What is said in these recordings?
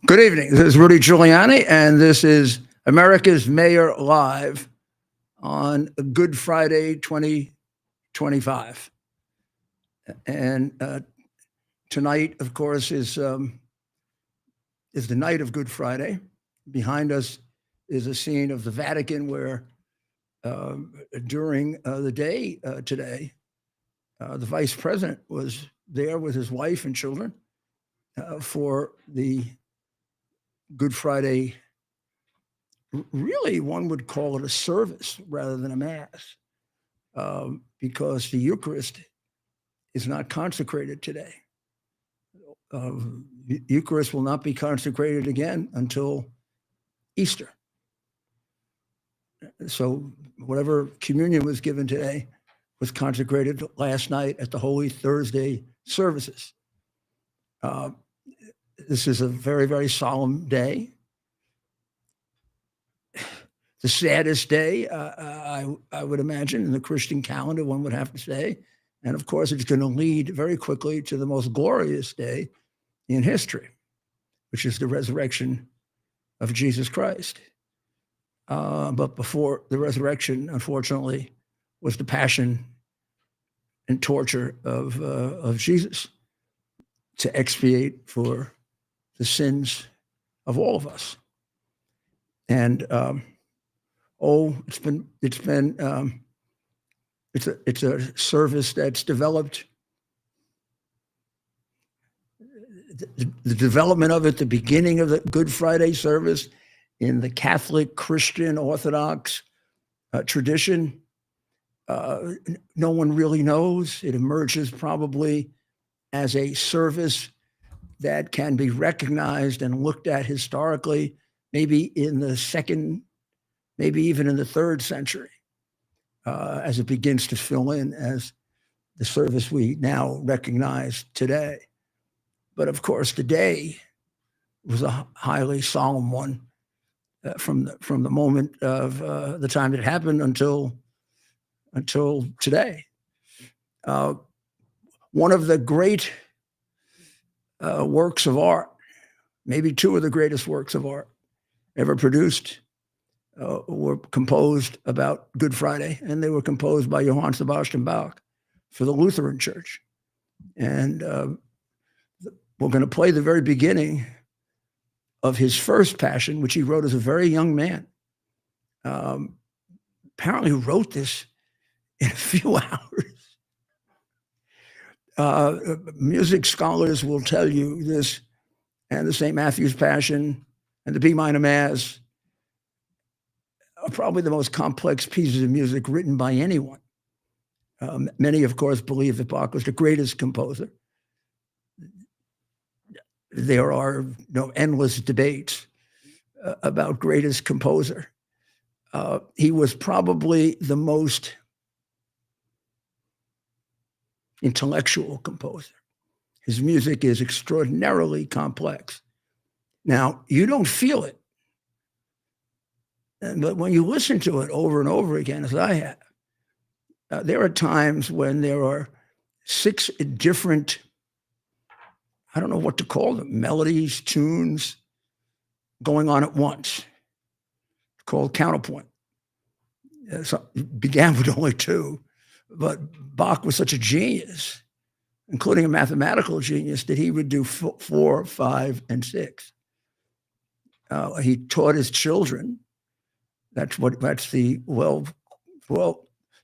Good evening. This is Rudy Giuliani, and this is America's Mayor Live on Good Friday 2025. And tonight, of course, is the night of Good Friday. Behind us is a scene of the Vatican where during the day today, the vice president was there with his wife and children for the Good Friday. Really, one would call it a service rather than a mass, because the Eucharist is not consecrated today. Eucharist will not be consecrated again until Easter. So whatever communion was given today was consecrated last night at the Holy Thursday services. This is a very, very solemn day. The saddest day, I would imagine, in the Christian calendar, one would have to say. And of course, it's going to lead very quickly to the most glorious day in history, which is the resurrection of Jesus Christ. But before the resurrection, unfortunately, was the passion and torture of Jesus to expiate for the sins of all of us. And it's a service that's developed. The development of it, the beginning of the Good Friday service in the Catholic, Christian, Orthodox tradition, no one really knows. It emerges probably as a service that can be recognized and looked at historically, maybe in the second, maybe even in the third century, as it begins to fill in as the service we now recognize today. But of course, the day was a highly solemn one from the moment of the time it happened until today. One of the great works of art, maybe two of the greatest works of art ever produced, were composed about Good Friday, and they were composed by Johann Sebastian Bach for the Lutheran Church. And we're going to play the very beginning of his first Passion, which he wrote as a very young man. Apparently, he wrote this in a few hours. Music scholars will tell you this, and the St. Matthew's Passion and the B minor Mass are probably the most complex pieces of music written by anyone. Many, of course, believe that Bach was the greatest composer. There are endless debates about greatest composer. He was probably the most intellectual composer. His music is extraordinarily complex. Now, you don't feel it, but when you listen to it over and over again, as I have, there are times when there are 6 different, I don't know what to call them, melodies, tunes going on at once, called counterpoint. So it began with only 2. But Bach was such a genius, including a mathematical genius, that he would do 4, 5, and 6. He taught his children. That's the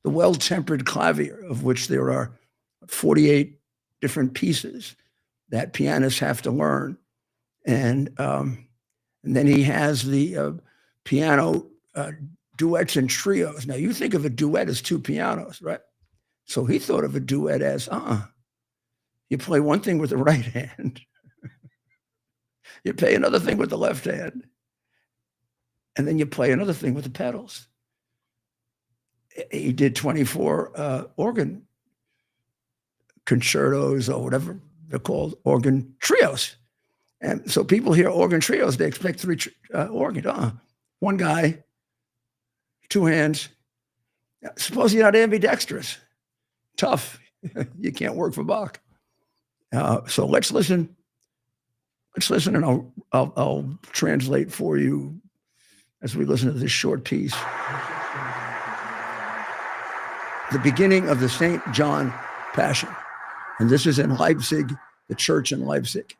well-tempered clavier, of which there are 48 different pieces that pianists have to learn, and then he has the piano duets and trios. Now, you think of a duet as 2 pianos, right? So he thought of a duet as, you play one thing with the right hand, you play another thing with the left hand, and then you play another thing with the pedals. He did 24 organ concertos, or whatever they're called, organ trios. And so people hear organ trios, they expect 3 organs. One guy, 2 hands. Suppose you're not ambidextrous. Tough. You can't work for Bach. So let's listen Let's listen, and I'll translate for you as we listen to this short piece. The beginning of the St. John Passion. And this is in Leipzig, the church in Leipzig.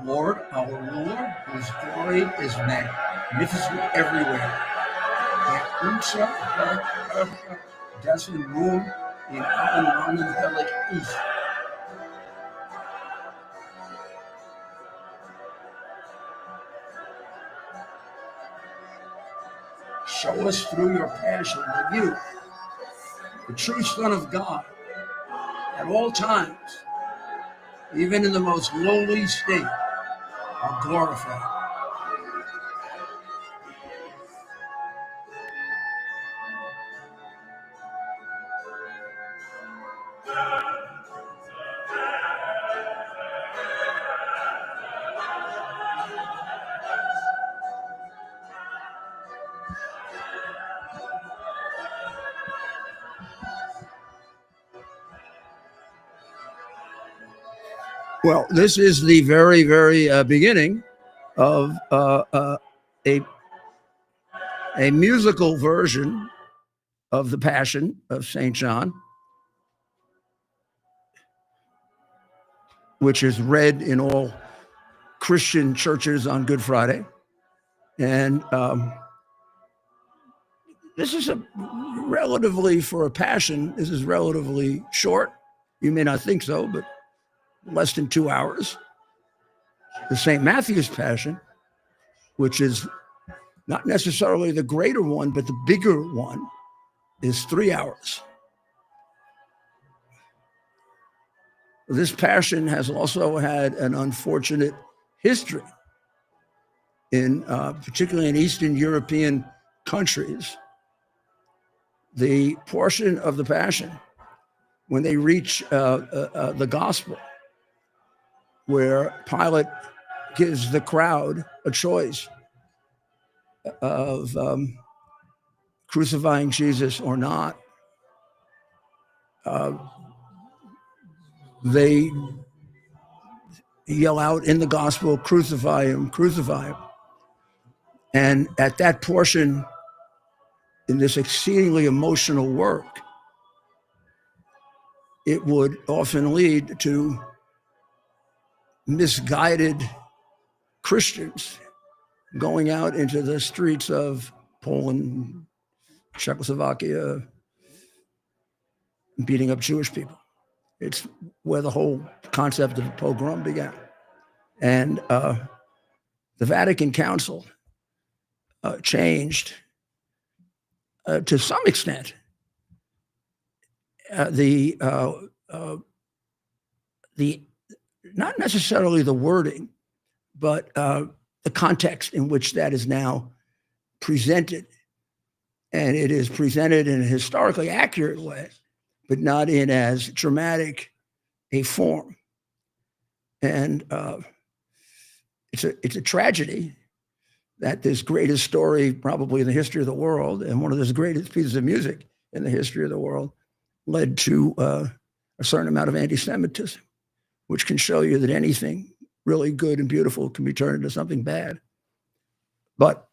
Lord, our Lord, whose glory is magnificent everywhere. Dessen Ruhm in allen Rahmen herrlich ist. Show us through your passion that you, the true Son of God, at all times, even in the most lowly state, are glorified. Well, this is the very, very beginning of a musical version of the Passion of St. John, which is read in all Christian churches on Good Friday. And this is relatively, for a Passion, this is relatively short. You may not think so, but less than 2 hours. The St. Matthew's Passion, which is not necessarily the greater one, but the bigger one, is 3 hours. This Passion has also had an unfortunate history in particularly in Eastern European countries. The portion of the Passion, when they reach the gospel, where Pilate gives the crowd a choice of crucifying Jesus or not, they yell out in the gospel, "Crucify him, crucify him." And at that portion, in this exceedingly emotional work, it would often lead to misguided Christians going out into the streets of Poland, Czechoslovakia, beating up Jewish people. It's where the whole concept of pogrom began. And the Vatican Council changed, to some extent, the not necessarily the wording, but the context in which that is now presented. And it is presented in a historically accurate way, but not in as dramatic a form. And it's a tragedy that this greatest story probably in the history of the world, and one of the greatest pieces of music in the history of the world, led to a certain amount of anti-Semitism, which can show you that anything really good and beautiful can be turned into something bad. But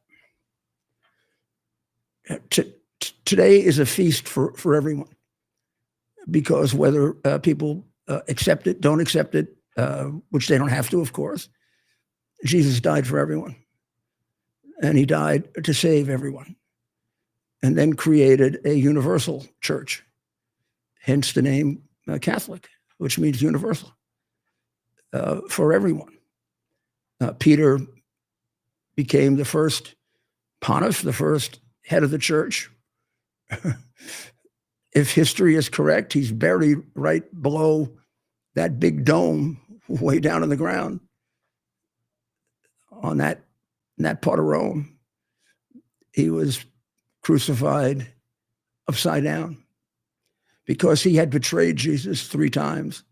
Today is a feast for everyone, because whether people accept it, don't accept it, which they don't have to, of course, Jesus died for everyone. And he died to save everyone, and then created a universal church, hence the name Catholic, which means universal, for everyone. Peter became the first pontiff, the first head of the church. If history is correct, he's buried right below that big dome way down in the ground in that part of Rome. He was crucified upside down because he had betrayed Jesus 3 times,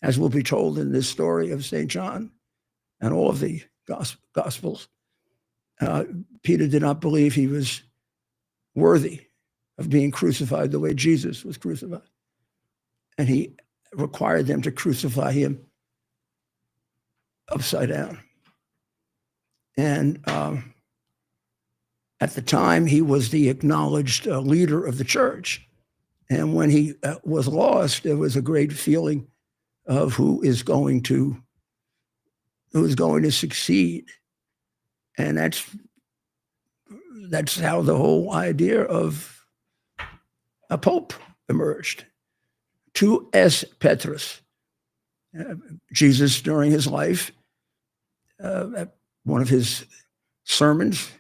as will be told in this story of St. John and all of the Gospels. Peter did not believe he was worthy of being crucified the way Jesus was crucified. And he required them to crucify him upside down. And at the time, he was the acknowledged leader of the church. And when he was lost, there was a great feeling of who is going to succeed. And that's how the whole idea of a pope emerged. Tu es Petrus. Jesus, during his life, at one of his sermons,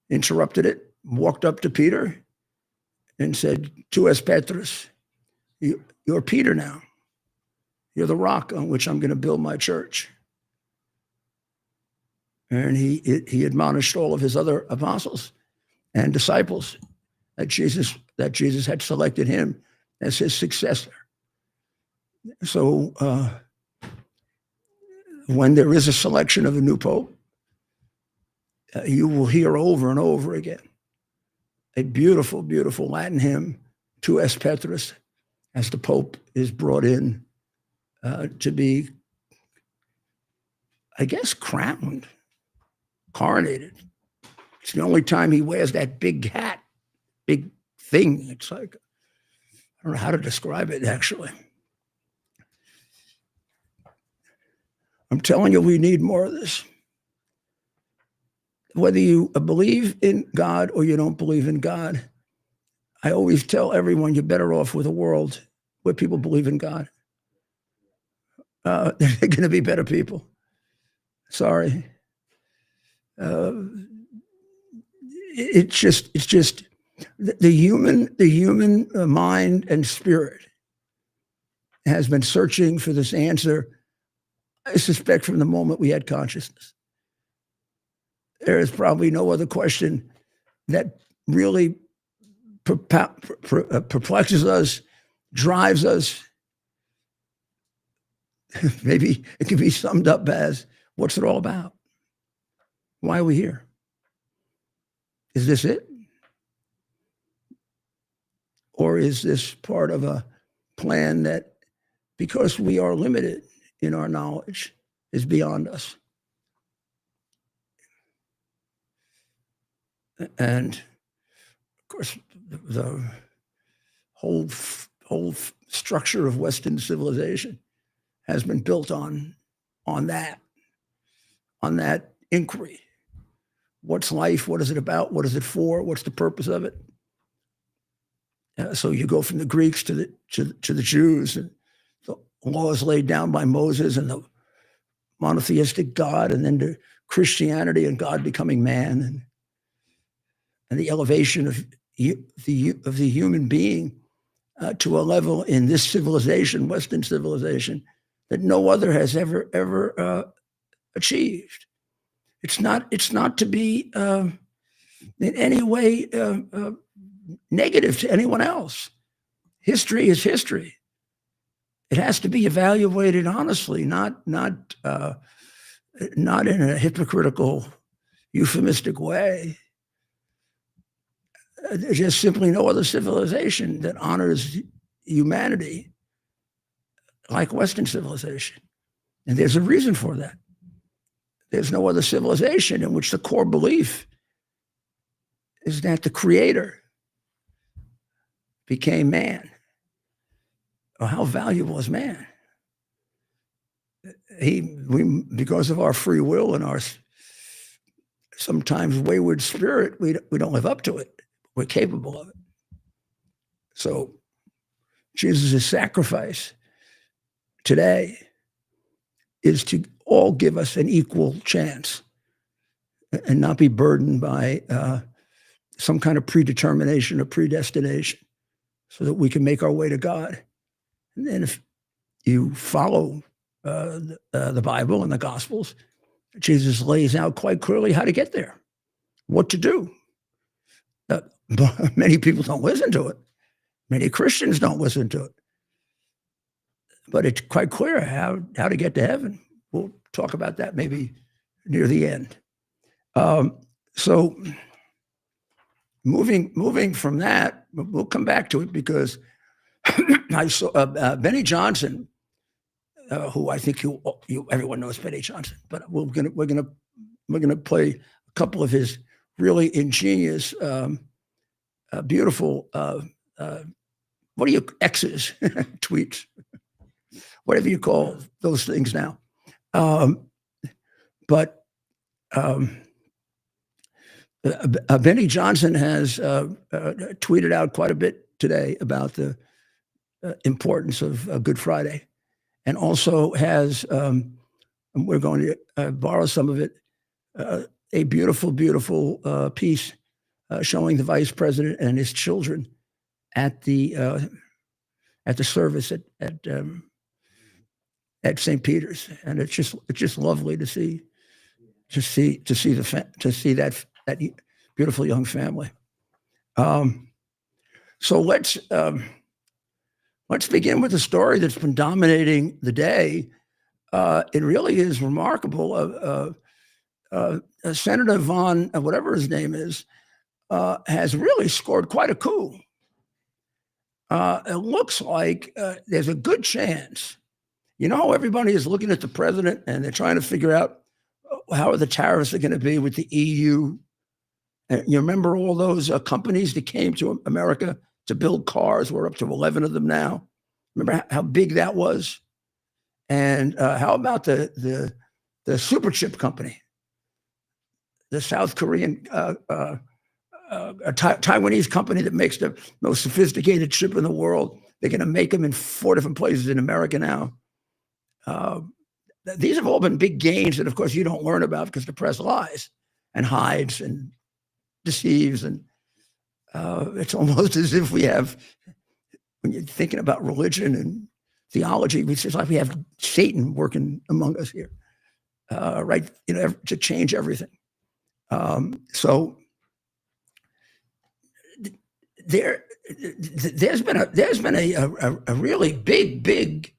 interrupted it, walked up to Peter and said, Tu es Petrus. You're Peter now. You're the rock on which I'm going to build my church. And he admonished all of his other apostles and disciples that Jesus had selected him as his successor. So when there is a selection of a new pope, you will hear over and over again a beautiful, beautiful Latin hymn, Tu es Petrus, as the pope is brought in to be, I guess, crowned, coronated. It's the only time he wears that big hat, big thing. It's like, I don't know how to describe it, actually. I'm telling you, we need more of this. Whether you believe in God or you don't believe in God, I always tell everyone you're better off with a world where people believe in God. They're going to be better people. Sorry. It's just the human mind and spirit has been searching for this answer, I suspect, from the moment we had consciousness. There is probably no other question that really perplexes us, drives us. Maybe it could be summed up as, what's it all about? Why are we here? Is this it? Or is this part of a plan that, because we are limited in our knowledge, is beyond us? And of course, the whole structure of Western civilization has been built on that inquiry. What's life? What is it about? What is it for? What's the purpose of it? So you go from the Greeks to the Jews, and the laws laid down by Moses and the monotheistic God, and then to Christianity and God becoming man, and the elevation of the human being to a level in this civilization, Western civilization, that no other has ever achieved. It's not to be in any way negative to anyone else. History is history. It has to be evaluated honestly, not in a hypocritical, euphemistic way. There's just simply no other civilization that honors humanity like Western civilization. And there's a reason for that. There's no other civilization in which the core belief is that the Creator became man. Well, how valuable is man? Because of our free will and our sometimes wayward spirit, we don't live up to it. We're capable of it. So Jesus' sacrifice today is to all give us an equal chance and not be burdened by some kind of predetermination or predestination, so that we can make our way to God. And then if you follow the Bible and the Gospels, Jesus lays out quite clearly how to get there, what to do. Many people don't listen to it. Many Christians don't listen to it. But it's quite clear how to get to heaven. We'll talk about that maybe near the end. So moving from that, we'll come back to it, because I saw Benny Johnson, who I think everyone knows Benny Johnson, but we're gonna play a couple of his really ingenious, beautiful, what do you X's, tweets, whatever you call those things now. But Benny Johnson has tweeted out quite a bit today about the importance of Good Friday, and also has, we're going to borrow some of it, a beautiful, beautiful piece showing the vice president and his children at the service at St. Peter's, and it's just lovely to see that beautiful young family. So let's begin with a story that's been dominating the day. It really is remarkable. Senator Van, whatever his name is, has really scored quite a coup. It looks like there's a good chance. You know how everybody is looking at the president and they're trying to figure out how are the tariffs are going to be with the EU. And you remember all those companies that came to America to build cars? We're up to 11 of them now. Remember how big that was? And how about the super chip company, the South Korean, Taiwanese company that makes the most sophisticated chip in the world? They're going to make them in 4 different places in America now. These have all been big gains that, of course, you don't learn about because the press lies and hides and deceives. And it's almost as if we have, when you're thinking about religion and theology, it's just like we have Satan working among us here, right? To change everything. So there's been a really big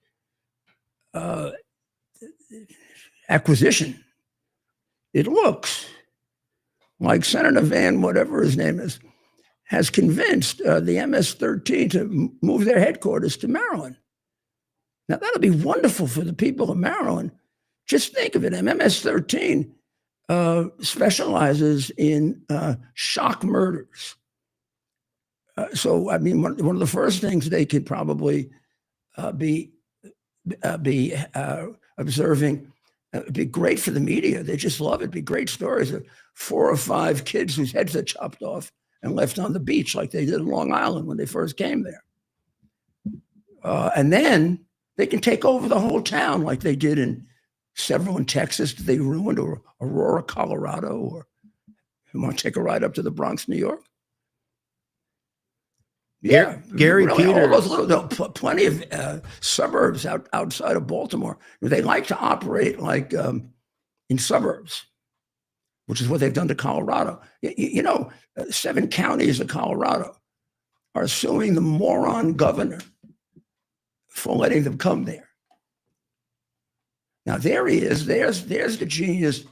acquisition. It looks like Senator Van, whatever his name is, has convinced the MS-13 to move their headquarters to Maryland. Now, that'll be wonderful for the people of Maryland. Just think of it. MS-13 specializes in shock murders. So, I mean, one of the first things they could probably be observing, it'd be great for the media. They just love it. It'd be great stories of 4 or 5 kids whose heads are chopped off and left on the beach like they did in Long Island when they first came there. And then they can take over the whole town like they did in several in Texas that they ruined, or Aurora, Colorado, or you want to take a ride up to the Bronx, New York? Yeah, Gary really, Peters. All those plenty of suburbs outside of Baltimore. They like to operate like in suburbs, which is what they've done to Colorado. 7 counties of Colorado are suing the moron governor for letting them come there. Now there he is. There's the genius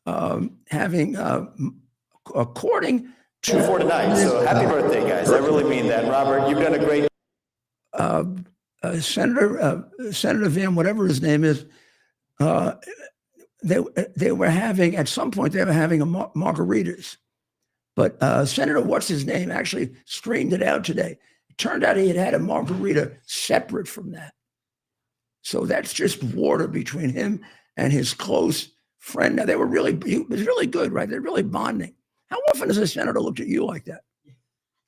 having according to for tonight. So happy birthday, guys. I really mean that. Robert, you've done a great Senator Van, whatever his name is, they were having, at some point, they were having margaritas But Senator what's his name actually straightened it out today. It turned out he had had a margarita separate from that. So that's just water between him and his close friend. Now, he was really good, right? They're really bonding. How often does a senator look at you like that?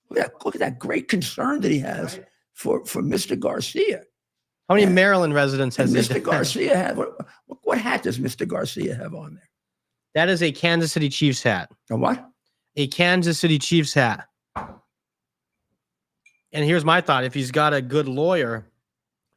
Look at that great concern that he has for Mr. Garcia. How many Maryland residents has Mr. Garcia have? What hat does Mr. Garcia have on there? That is a Kansas City Chiefs hat. A what? A Kansas City Chiefs hat. And here's my thought. If he's got a good lawyer,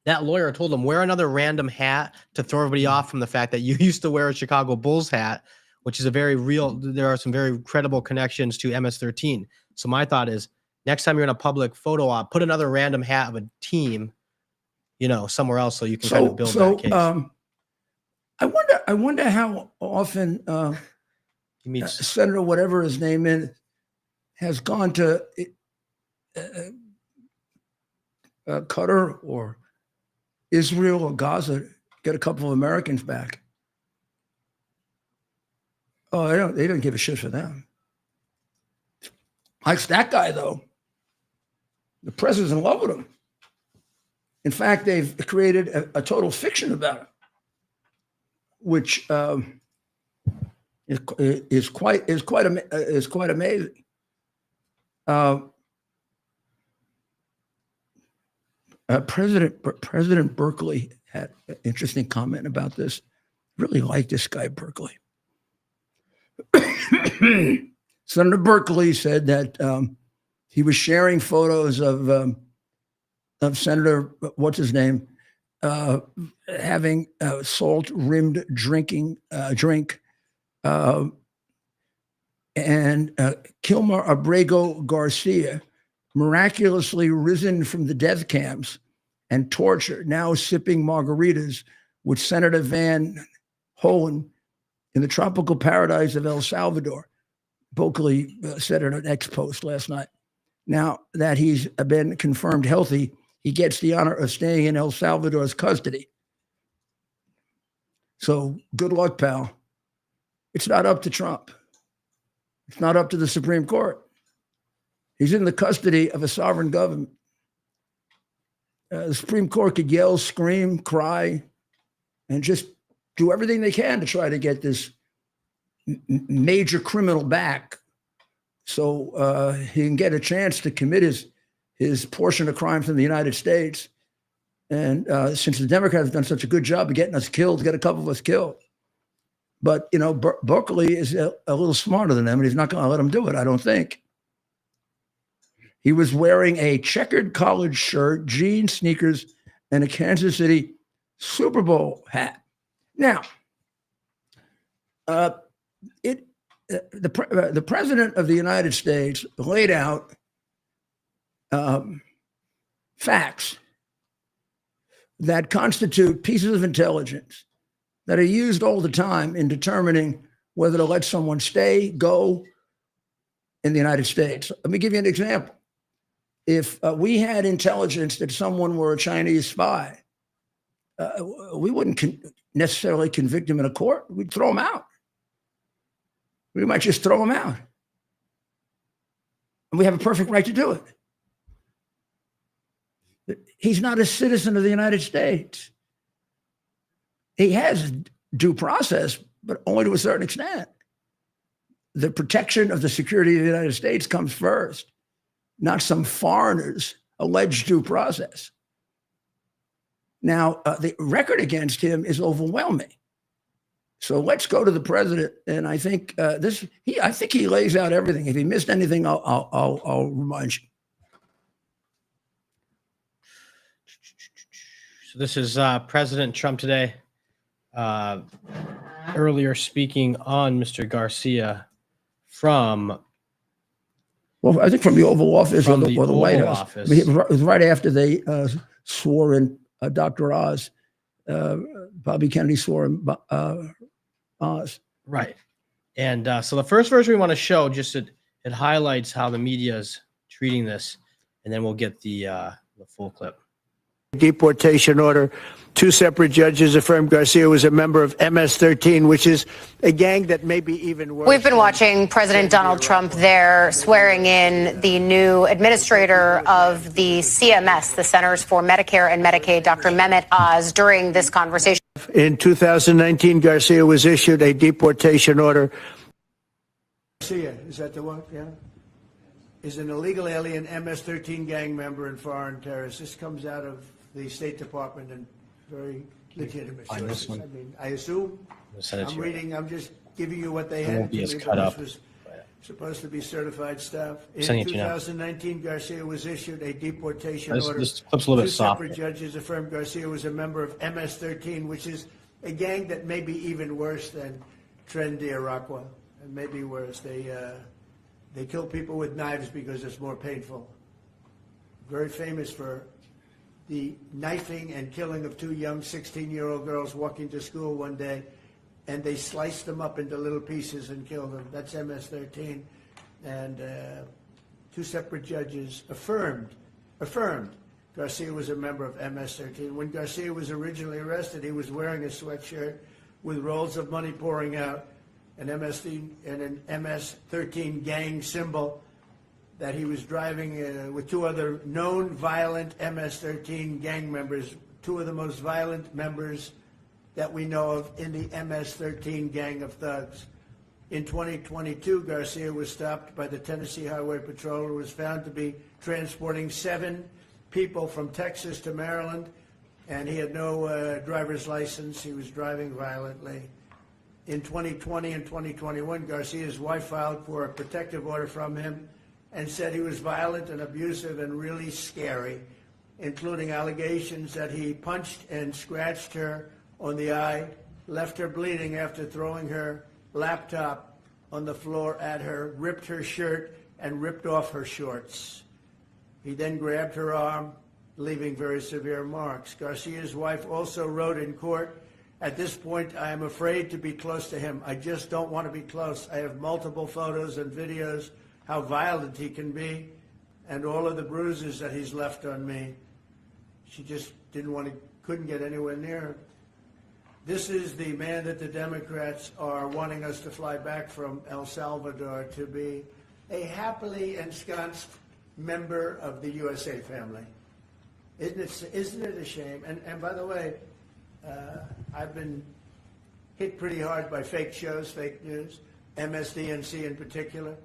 that lawyer told him, wear another random hat to throw everybody off from the fact that you used to wear a Chicago Bulls hat, which is a very real, there are some very credible connections to MS-13. So my thought is, next time you're in a public photo op, put another random hat of a team, somewhere else so you can kind of build that case. I wonder how often He meets Senator whatever his name is has gone to Qatar or Israel or Gaza to get a couple of Americans back. Oh, they don't give a shit for them. Likes that guy though. The president's in love with him. In fact, they've created a total fiction about him, which is quite amazing. President Berkeley had an interesting comment about this. Really like this guy Berkeley. Senator Berkeley said that he was sharing photos of Senator what's his name having a salt-rimmed drink, and Kilmer Abrego Garcia, miraculously risen from the death camps and torture, now sipping margaritas with Senator Van Hollen in the tropical paradise of El Salvador. Berkeley said in an X post last night. Now that he's been confirmed healthy, he gets the honor of staying in El Salvador's custody. So good luck, pal. It's not up to Trump. It's not up to the Supreme Court. He's in the custody of a sovereign government. The Supreme Court could yell, scream, cry, and just do everything they can to try to get this major criminal back so he can get a chance to commit his portion of crimes in the United States. And since the Democrats have done such a good job of getting us killed, get a couple of us killed. But, Berkeley is a little smarter than them, and he's not going to let them do it, I don't think. He was wearing a checkered collared shirt, jeans, sneakers, and a Kansas City Super Bowl hat. Now, the president of the United States laid out facts that constitute pieces of intelligence that are used all the time in determining whether to let someone stay, go in the United States. Let me give you an example. If we had intelligence that someone were a Chinese spy, we wouldn't necessarily convict him in a court. We'd throw him out. We might just throw him out. And we have a perfect right to do it. He's not a citizen of the United States. He has due process, but only to a certain extent. The protection of the security of the United States comes first, not some foreigner's alleged due process. Now, the record against him is overwhelming. So let's go to the president, and I think I think he lays out everything. If he missed anything, I'll remind you. So this is President Trump today, earlier speaking on Mr. Garcia from. Well, I think from the Oval Office or the White House. Office. I mean, it was right after they swore in Dr. Oz. Bobby Kennedy swore in Oz. Right. And so the first version we want to show, just it highlights how the media is treating this, and then we'll get the full clip. deportation order. Two separate judges affirmed Garcia was a member of MS-13, which is a gang that may be even worse. We've been watching President Donald Trump there swearing in the new administrator of the CMS, the Centers for Medicare and Medicaid, Dr. Mehmet Oz, during this conversation. In 2019, Garcia was issued a deportation order. Garcia, is that the one? Yeah. Is an illegal alien, MS-13 gang member and foreign terrorist. This comes out of the State Department and very legitimate sources. I mean, I assume. I'm just giving you what they had. This was supposed to be certified stuff. In 2019, Garcia was issued a deportation order. This clip's a little bit soft. Two separate judges affirmed Garcia was a member of MS-13, which is a gang that may be even worse than Tren de Aragua, and maybe worse. They kill people with knives because it's more painful. Very famous for the knifing and killing of two young 16-year-old girls walking to school one day, and they sliced them up into little pieces and killed them. That's MS-13. And two separate judges affirmed Garcia was a member of MS-13. When Garcia was originally arrested, he was wearing a sweatshirt with rolls of money pouring out, an MS-13 gang symbol, that he was driving with two other known violent MS-13 gang members, two of the most violent members that we know of in the MS-13 gang of thugs. In 2022, Garcia was stopped by the Tennessee Highway Patrol and was found to be transporting 7 people from Texas to Maryland, and he had no driver's license. He was driving violently. In 2020 and 2021, Garcia's wife filed for a protective order from him and said he was violent and abusive and really scary, including allegations that he punched and scratched her on the eye, left her bleeding after throwing her laptop on the floor at her, ripped her shirt, and ripped off her shorts. He then grabbed her arm, leaving very severe marks. Garcia's wife also wrote in court, "At this point, I am afraid to be close to him. I just don't want to be close. I have multiple photos and videos how violent he can be and all of the bruises that he's left on me." She just couldn't get anywhere near him. This is the man that the Democrats are wanting us to fly back from El Salvador to be a happily ensconced member of the USA family. Isn't it a shame? And by the way, I've been hit pretty hard by fake shows, fake news, MSDNC in particular,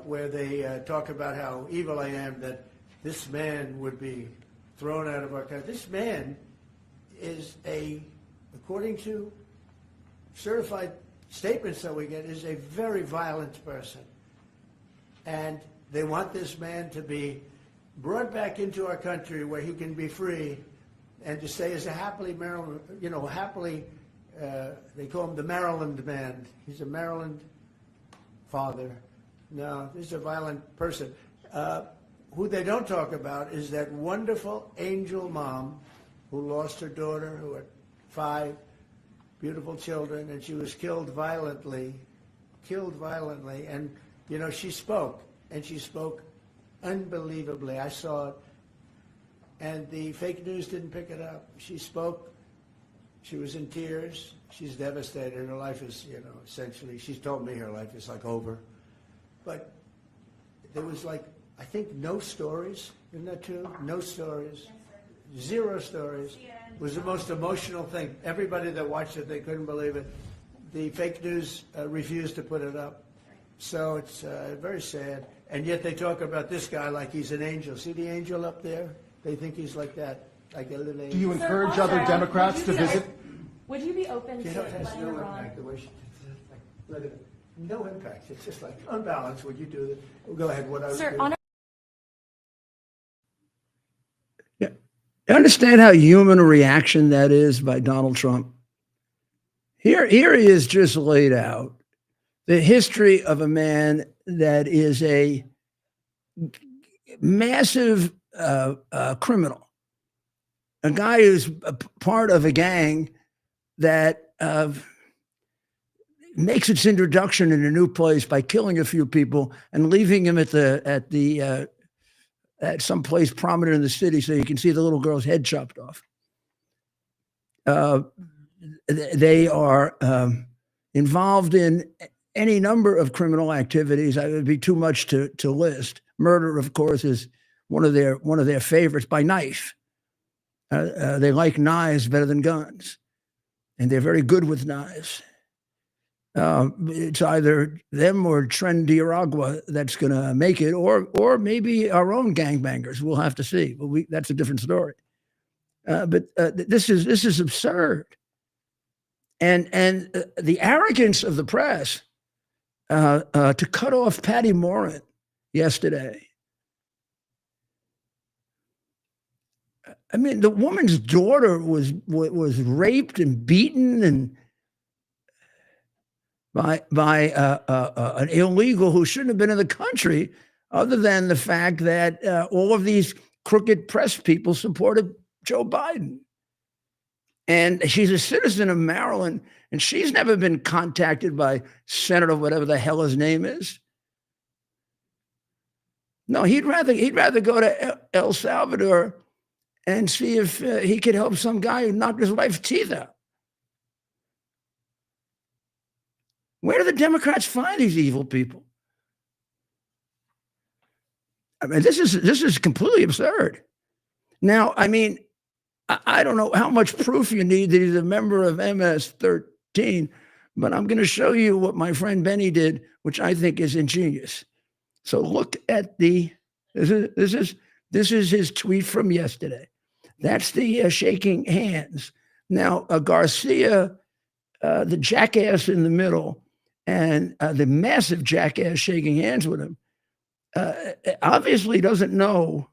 where they talk about how evil I am, that this man would be thrown out of our country. This man is according to certified statements that we get, is a very violent person. And they want this man to be brought back into our country where he can be free and to stay as a happily Maryland, they call him the Maryland man. He's a Maryland father. No, this is a violent person. Who they don't talk about is that wonderful angel mom who lost her daughter, who had 5 beautiful children, and she was killed violently. And, she spoke, and she spoke unbelievably. I saw it. And the fake news didn't pick it up. She spoke. She was in tears. She's devastated. Her life is, essentially, she's told me her life is over. But there was I think no stories. Isn't that true? No stories. 0 stories. It was the most emotional thing. Everybody that watched it, they couldn't believe it. The fake news refused to put it up. So it's very sad. And yet they talk about this guy like he's an angel. See the angel up there? They think he's like that, like a little angel. Do you encourage other Democrats to visit? Would you be open to it has letting no Iran? impact. The way she let it, no impact. It's just unbalanced. Would you do that? Go ahead. What I was Sir, doing. on You understand how human a reaction that is by Donald Trump? Here he is just laid out the history of a man that is a massive criminal, a guy who's a part of a gang that makes its introduction in a new place by killing a few people and leaving him at the at some place prominent in the city so you can see the little girl's head chopped off. They are involved in any number of criminal activities. It would be too much to list. Murder, of course, is one of their favorites by knife. They like knives better than guns, and they're very good with knives. It's either them or Trendiaragua that's going to make it, or maybe our own gangbangers. We'll have to see. But that's a different story. But this is absurd, and the arrogance of the press to cut off Patty Morin yesterday. I mean, the woman's daughter was raped and beaten and by an illegal who shouldn't have been in the country, other than the fact that all of these crooked press people supported Joe Biden. And she's a citizen of Maryland, and she's never been contacted by Senator whatever the hell his name is. No, he'd rather go to El Salvador and see if he could help some guy who knocked his wife's teeth out. Where do the Democrats find these evil people? I mean, this is completely absurd. Now, I mean, I don't know how much proof you need that he's a member of MS-13, but I'm going to show you what my friend Benny did, which I think is ingenious. So look at this is his tweet from yesterday. That's the shaking hands. Now, Garcia, the jackass in the middle, and the massive jackass shaking hands with him, obviously doesn't know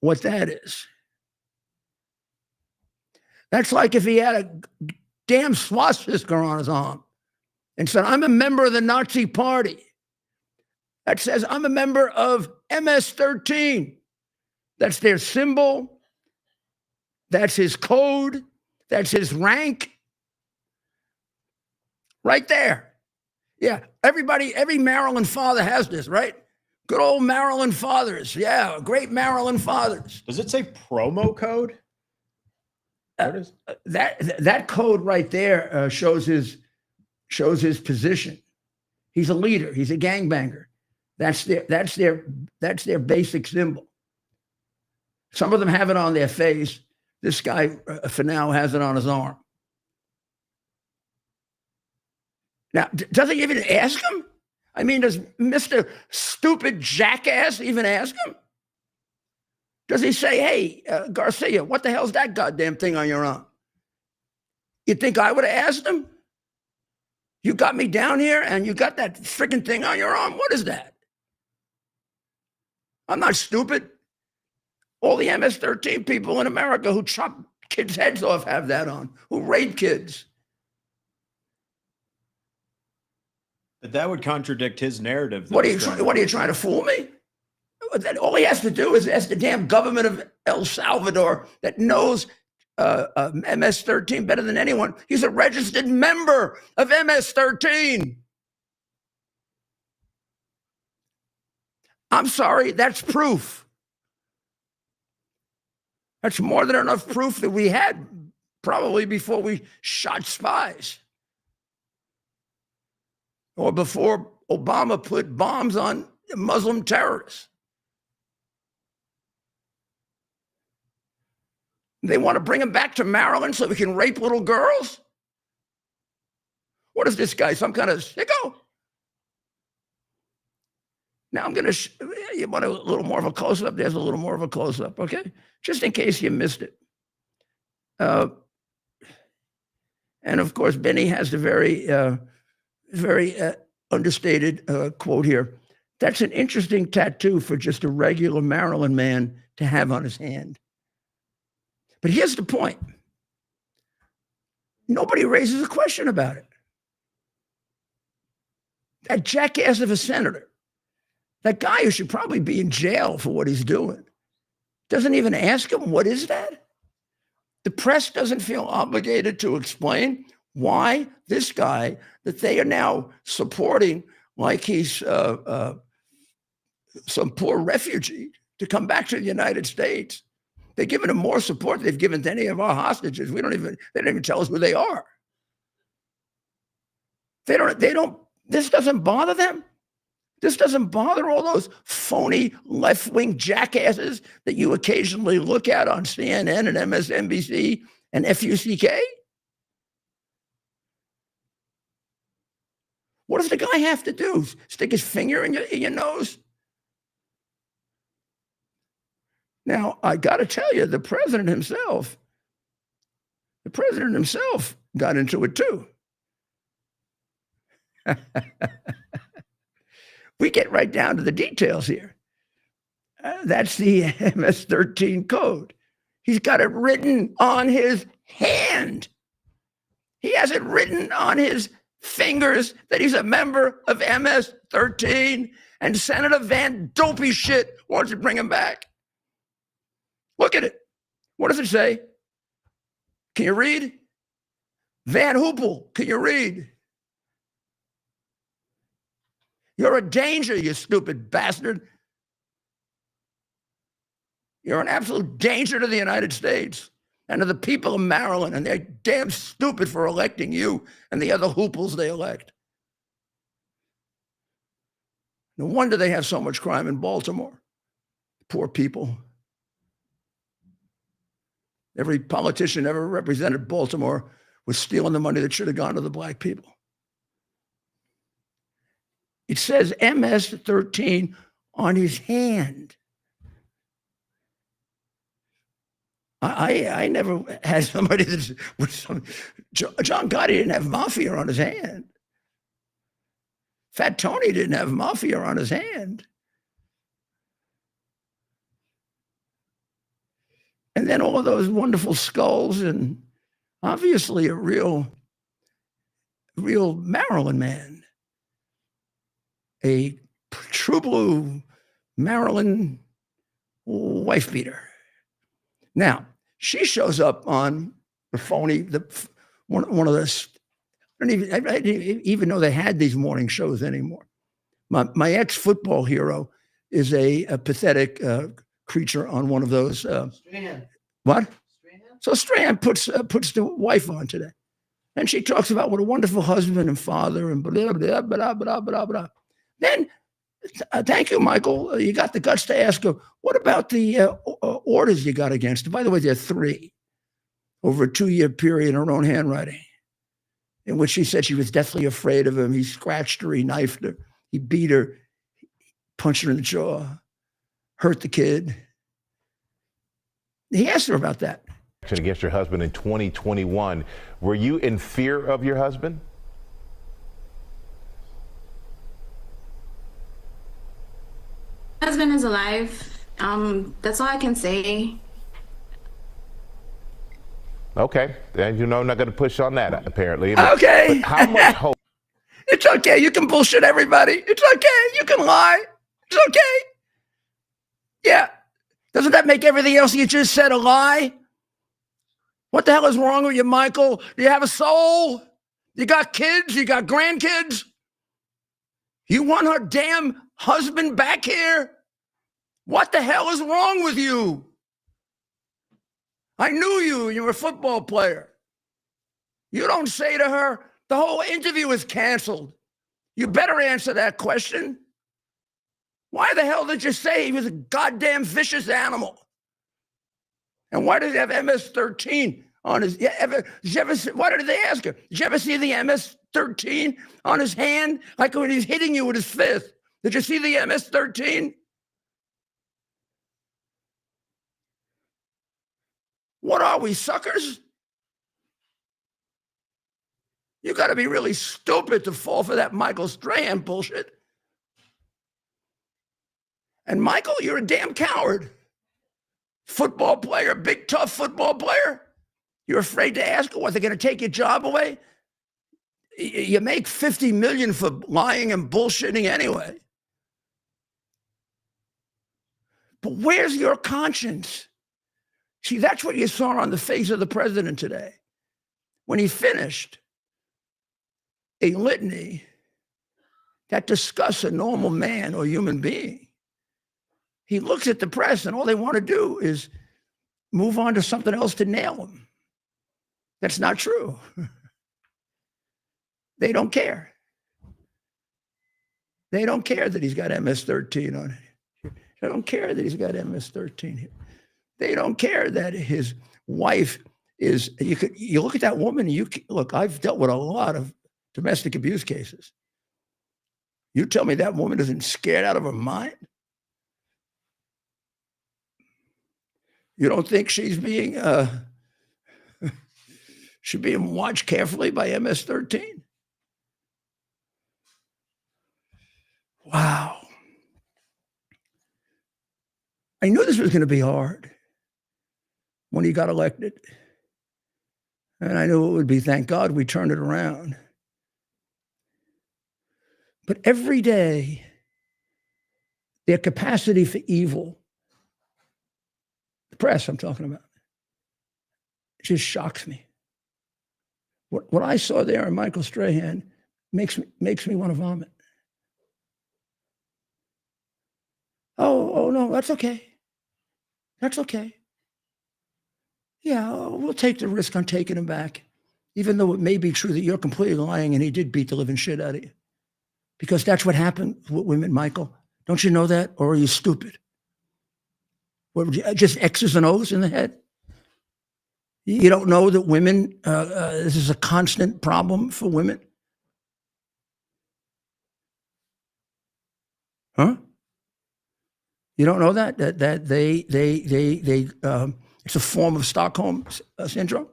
what that is. That's like if he had a damn swastika on his arm and said, I'm a member of the Nazi Party. That says, I'm a member of MS-13. That's their symbol. That's his code. That's his rank. Right there. Yeah, every Maryland father has this, right? Good old Maryland fathers. Yeah, great Maryland fathers. Does it say promo code? That code right there shows his position. He's a leader. He's a gangbanger. That's their basic symbol. Some of them have it on their face. This guy, for now, has it on his arm. Now, does he even ask him? I mean, does Mr. Stupid Jackass even ask him? Does he say, hey, Garcia, what the hell's that goddamn thing on your arm? You think I would have asked him? You got me down here and you got that freaking thing on your arm? What is that? I'm not stupid. All the MS-13 people in America who chop kids' heads off have that on, who rape kids. But that would contradict his narrative. What are you trying to fool me? All he has to do is ask the damn government of El Salvador that knows MS-13 better than anyone. He's a registered member of MS-13. I'm sorry, that's proof. That's more than enough proof that we had probably before we shot spies. Or before Obama put bombs on Muslim terrorists. They want to bring him back to Maryland so we can rape little girls? What is this guy, some kind of sicko? Now I'm going to, you want a little more of a close-up? There's a little more of a close-up, okay? Just in case you missed it. And of course, Benny has the very understated quote here. That's an interesting tattoo for just a regular Maryland man to have on his hand. But here's the point. Nobody raises a question about it. That jackass of a senator, that guy who should probably be in jail for what he's doing, doesn't even ask him, what is that? The press doesn't feel obligated to explain why this guy that they are now supporting like he's some poor refugee to come back to the United States. They've given them more support than they've given to any of our hostages. They don't even tell us who they are. They don't, this doesn't bother them. This doesn't bother all those phony left-wing jackasses that you occasionally look at on CNN and MSNBC and FUCK. What does the guy have to do? Stick his finger in your nose? Now, I got to tell you, the president himself got into it too. We get right down to the details here. That's the MS-13 code. He's got it written on his hand. He has it written on his fingers that he's a member of MS-13, and Senator Van Dopey Shit wants to bring him back. Look at it. What does it say? Can you read? Van Hoople, can you read? You're a danger, you stupid bastard. You're an absolute danger to the United States and to the people of Maryland, and they're damn stupid for electing you and the other hooples they elect. No wonder they have so much crime in Baltimore. Poor people. Every politician ever represented Baltimore was stealing the money that should have gone to the black people. It says MS-13 on his hand. I never had somebody that's with some. John Gotti didn't have mafia on his hand. Fat Tony didn't have mafia on his hand. And then all of those wonderful skulls, and obviously a real Maryland man, a true blue Maryland wife beater. Now, she shows up on the phony, one of those. I didn't even know they had these morning shows anymore. My ex-football hero is a pathetic creature on one of those. Strahan. What? Strahan? So Strahan puts the wife on today, and she talks about what a wonderful husband and father and blah blah blah blah blah blah. Then, thank you, Michael. You got the guts to ask her, what about the orders you got against her? By the way, there are 3 over a 2-year period in her own handwriting, in which she said she was deathly afraid of him. He scratched her, he knifed her, he beat her, punched her in the jaw, hurt the kid. He asked her about that. Against your husband in 2021. Were you in fear of your husband? My husband is alive. That's all I can say. Okay, and I'm not going to push on that apparently. Okay. But how much hope? It's okay. You can bullshit everybody. It's okay. You can lie. It's okay. Yeah. Doesn't that make everything else you just said a lie? What the hell is wrong with you, Michael? Do you have a soul? You got kids? You got grandkids? You want her damn husband back here? What the hell is wrong with you? I knew you. You were a football player. You don't say to her, the whole interview is canceled. You better answer that question. Why the hell did you say he was a goddamn vicious animal? And why did he have MS-13 on his, why did they ask her? Did you ever see the MS-13 on his hand? Like when he's hitting you with his fist. Did you see the MS-13? What are we, suckers? You got to be really stupid to fall for that Michael Strahan bullshit. And Michael, you're a damn coward. Football player, big tough football player. You're afraid to ask what, they're going to take your job away? You make $50 million for lying and bullshitting anyway. But where's your conscience? See, that's what you saw on the face of the president today. When he finished a litany that discussed a normal man or human being, He looks at the press and all they want to do is move on to something else to nail him. That's not true. They don't care. They don't care that he's got MS-13 on it. They don't care that he's got MS-13 here. They don't care that his wife is, you look at that woman, look, I've dealt with a lot of domestic abuse cases. You tell me that woman isn't scared out of her mind? You don't think she's being watched carefully by MS-13? Wow. I knew this was going to be hard when he got elected. And I knew it would be, thank God we turned it around. But every day, their capacity for evil, the press I'm talking about, just shocks me. What I saw there in Michael Strahan makes me want to vomit. Oh no, that's okay. That's okay. Yeah, we'll take the risk on taking him back, even though it may be true that you're completely lying and he did beat the living shit out of you. Because that's what happened with women, Michael. Don't you know that? Or are you stupid? What, just X's and O's in the head? You don't know that women, this is a constant problem for women? Huh? You don't know that they it's a form of Stockholm syndrome.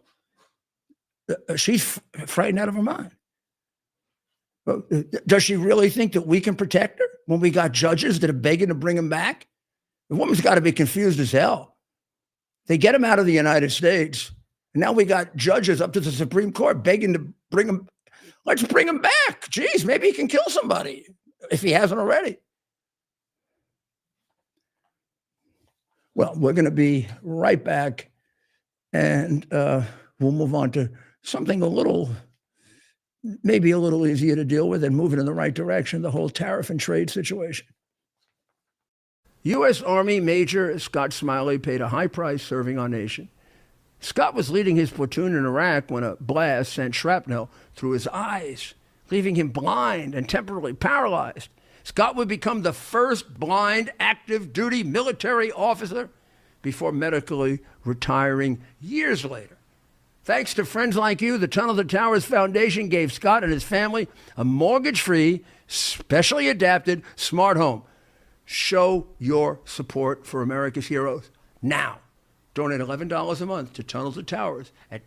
She's frightened out of her mind. Does she really think that we can protect her when we got judges that are begging to bring him back? The woman's got to be confused as hell. They get him out of the United States, and now we got judges up to the Supreme Court begging to bring him. Let's bring him back. Geez, maybe he can kill somebody if he hasn't already. Well, we're going to be right back, and we'll move on to something maybe a little easier to deal with and moving in the right direction, the whole tariff and trade situation. U.S. Army Major Scott Smiley paid a high price serving our nation. Scott was leading his platoon in Iraq when a blast sent shrapnel through his eyes, leaving him blind and temporarily paralyzed. Scott would become the first blind active duty military officer before medically retiring years later. Thanks to friends like you, the Tunnel to Towers Foundation gave Scott and his family a mortgage-free, specially adapted smart home. Show your support for America's heroes now. Donate $11 a month to Tunnel to Towers at.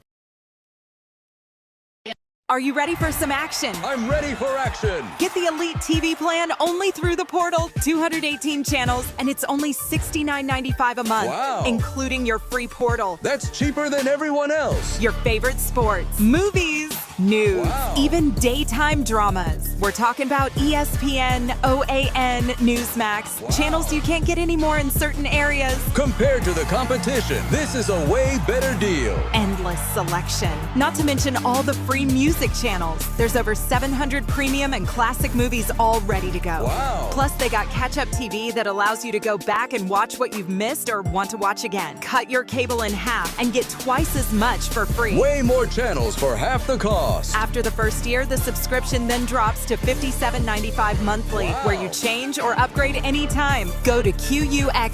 Are you ready for some action? I'm ready for action. Get the Elite TV plan only through the portal. 218 channels, and it's only $69.95 a month. Wow. Including your free portal. That's cheaper than everyone else. Your favorite sports, movies, news, even daytime dramas. We're talking about ESPN, OAN, Newsmax, channels you can't get anymore in certain areas. Compared to the competition, this is a way better deal. Endless selection. Not to mention all the free music channels. There's over 700 premium and classic movies all ready to go. Wow. Plus, they got catch-up TV that allows you to go back and watch what you've missed or want to watch again. Cut your cable in half and get twice as much for free. Way more channels for half the cost. After the first year, the subscription then drops to $57.95 monthly, where you change or upgrade anytime. Go to QUXNow.com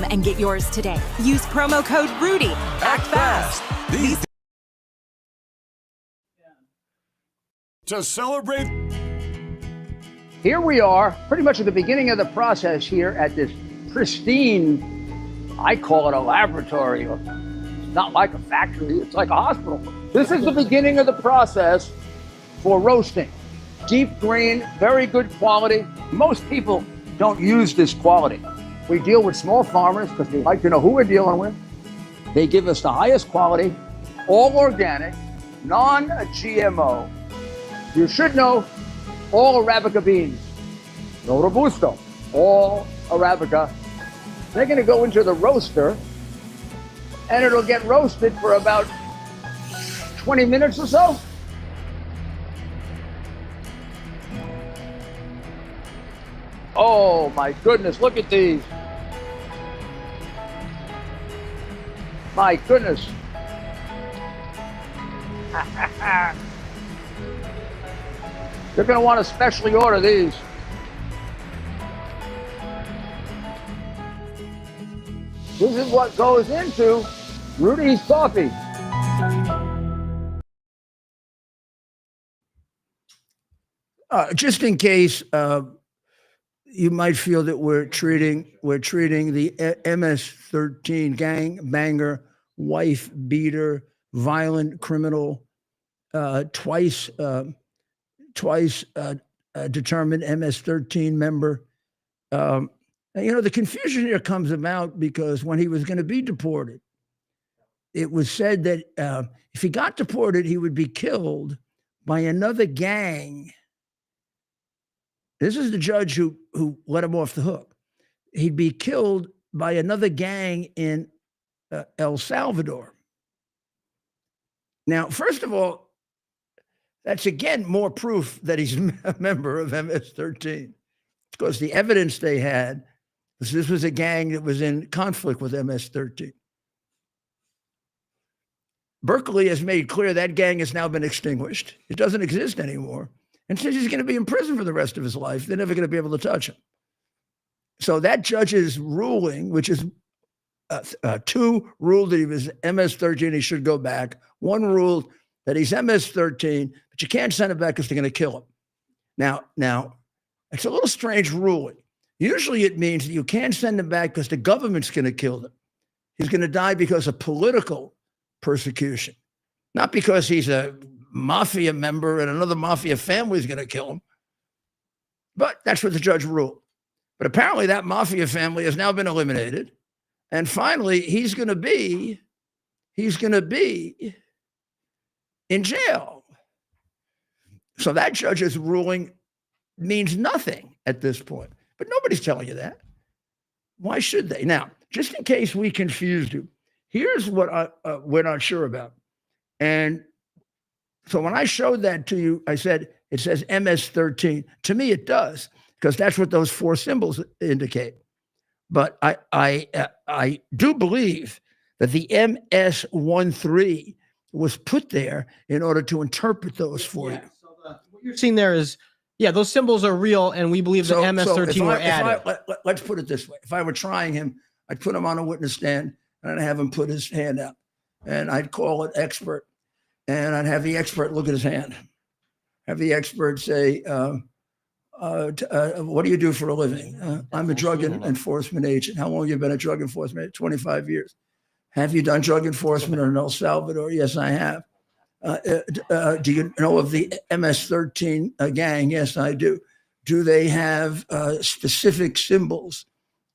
and get yours today. Use promo code Rudy. Act fast. These to celebrate. Here we are, pretty much at the beginning of the process here at this pristine, I call it a laboratory. It's not like a factory, it's like a hospital. This is the beginning of the process for roasting. Deep grain, very good quality. Most people don't use this quality. We deal with small farmers because they like to know who we're dealing with. They give us the highest quality, all organic, non-GMO. You should know all Arabica beans, no Robusto, all Arabica. They're going to go into the roaster, and it'll get roasted for about 20 minutes or so. Oh my goodness, look at these. My goodness. You're going to want to specially order these. This is what goes into Rudy's coffee. Just in case you might feel that we're treating the MS-13 gang banger, wife beater, violent criminal, twice determined MS-13 member. The confusion here comes about because when he was going to be deported, it was said that if he got deported, he would be killed by another gang. This is the judge who let him off the hook. He'd be killed by another gang in El Salvador. Now, first of all, that's again more proof that he's a member of MS-13, because the evidence they had was this was a gang that was in conflict with MS-13. Berkeley has made clear that gang has now been extinguished. It doesn't exist anymore. And since he's going to be in prison for the rest of his life, they're never going to be able to touch him. So that judge's ruling, which is two, ruled that he was MS-13, he should go back. One ruled that he's MS-13, but you can't send him back because they're going to kill him. Now, it's a little strange ruling. Usually it means that you can't send him back because the government's going to kill him. He's going to die because of political persecution, not because he's a mafia member and another mafia family is going to kill him. But that's what the judge ruled. But apparently that mafia family has now been eliminated. And finally, he's going to be in jail. So that judge's ruling means nothing at this point. But nobody's telling you that. Why should they? Now, just in case we confused you, here's what we're not sure about. And so when I showed that to you, I said, it says MS-13. To me, it does, because that's what those four symbols indicate. But I do believe that the MS-13 was put there in order to interpret those for you. So what you're seeing there is, those symbols are real, and we believe that MS-13 were added. Let's put it this way. If I were trying him, I'd put him on a witness stand, and I'd have him put his hand out. And I'd call an expert, and I'd have the expert look at his hand. Have the expert say, what do you do for a living? I'm a drug enforcement agent. How long have you been a drug enforcement agent? 25 years. Have you done drug enforcement in El Salvador? Yes, I have. Do you know of the MS-13 gang? Yes, I do. Do they have specific symbols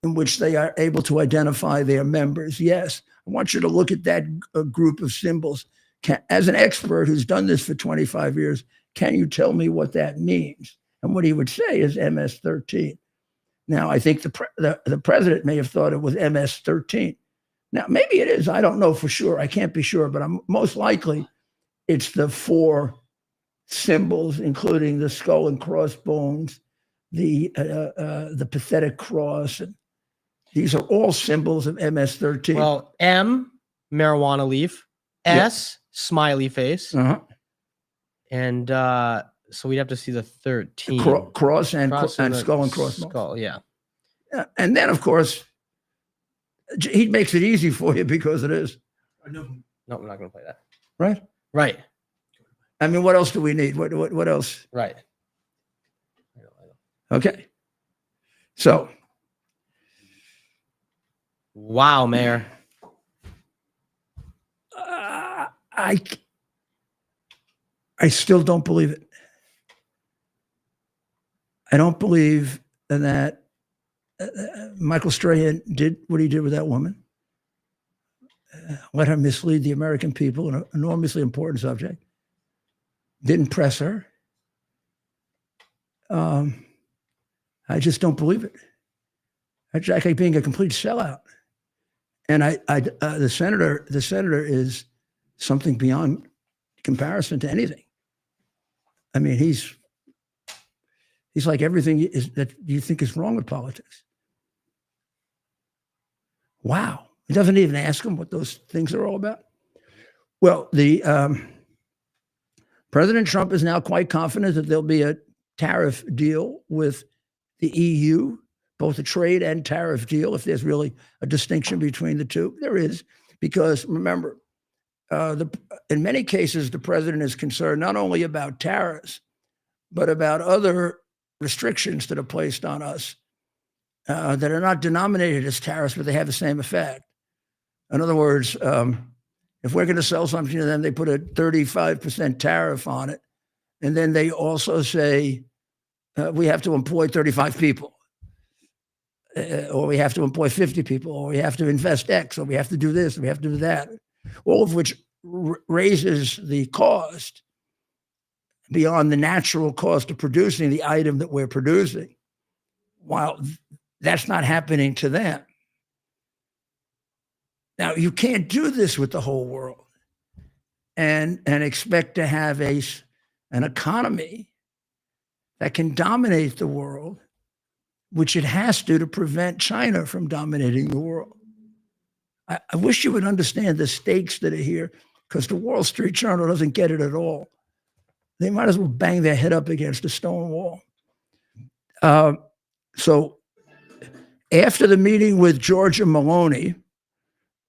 in which they are able to identify their members? Yes. I want you to look at that group of symbols. As an expert who's done this for 25 years, can you tell me what that means? And what he would say is MS-13. Now, I think the president may have thought it was MS-13. Now, maybe it is. I don't know for sure. I can't be sure, but I'm most likely it's the four symbols, including the skull and crossbones, the pathetic cross, and these are all symbols of MS-13. Well, M, marijuana leaf, S, smiley face, and so we'd have to see the 13. Cross and skull and crossbones. Skull, yeah. And then, of course, he makes it easy for you because it is. No, I'm not going to play that. Right? Right. I mean, what else do we need? What else? Right. Okay. So. Wow, Mayor. I still don't believe it. I don't believe that Michael Strahan did what he did with that woman. Let her mislead the American people on an enormously important subject. Didn't press her. I just don't believe it. That's like being a complete sellout. And the senator is something beyond comparison to anything. I mean, He's like, everything is that you think is wrong with politics. Wow. He doesn't even ask him what those things are all about. Well, the President Trump is now quite confident that there'll be a tariff deal with the EU, both a trade and tariff deal, if there's really a distinction between the two. There is, because remember, in many cases, the president is concerned not only about tariffs, but about other restrictions that are placed on us that are not denominated as tariffs, but they have the same effect. In other words, if we're going to sell something to them, they put a 35% tariff on it. And then they also say, we have to employ 35 people, or we have to employ 50 people, or we have to invest X, or we have to do this, or we have to do that, all of which raises the cost beyond the natural cost of producing the item that we're producing, while that's not happening to them. Now, you can't do this with the whole world and expect to have an economy that can dominate the world, which it has to prevent China from dominating the world. I wish you would understand the stakes that are here, because the Wall Street Journal doesn't get it at all. They might as well bang their head up against a stone wall. So after the meeting with Georgia Maloney,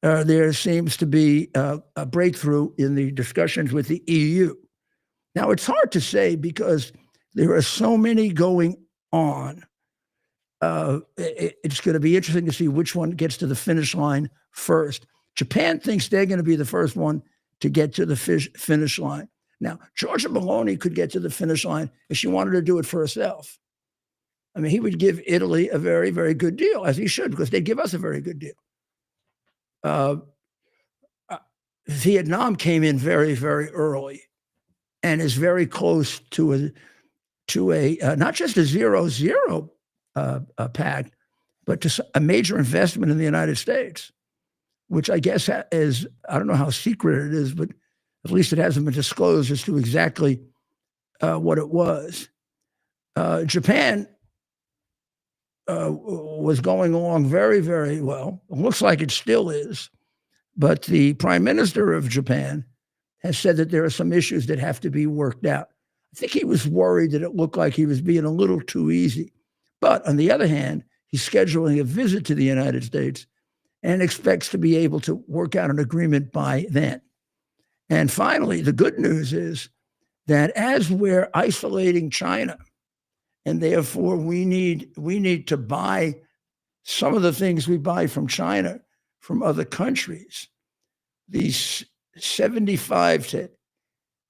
there seems to be a breakthrough in the discussions with the EU. Now, it's hard to say because there are so many going on. It's going to be interesting to see which one gets to the finish line first. Japan thinks they're going to be the first one to get to the finish line. Now, Georgia Maloney could get to the finish line if she wanted to do it for herself. I mean, he would give Italy a very, very good deal, as he should, because they'd give us a very good deal. Vietnam came in very, very early and is very close to a not just a 0-0 pact, but to a major investment in the United States, which I guess is, I don't know how secret it is, but at least it hasn't been disclosed as to exactly what it was. Japan was going along very, very well. It looks like it still is. But the prime minister of Japan has said that there are some issues that have to be worked out. I think he was worried that it looked like he was being a little too easy. But on the other hand, he's scheduling a visit to the United States and expects to be able to work out an agreement by then. And finally, the good news is that as we're isolating China, and therefore we need to buy some of the things we buy from China from other countries, these 75 to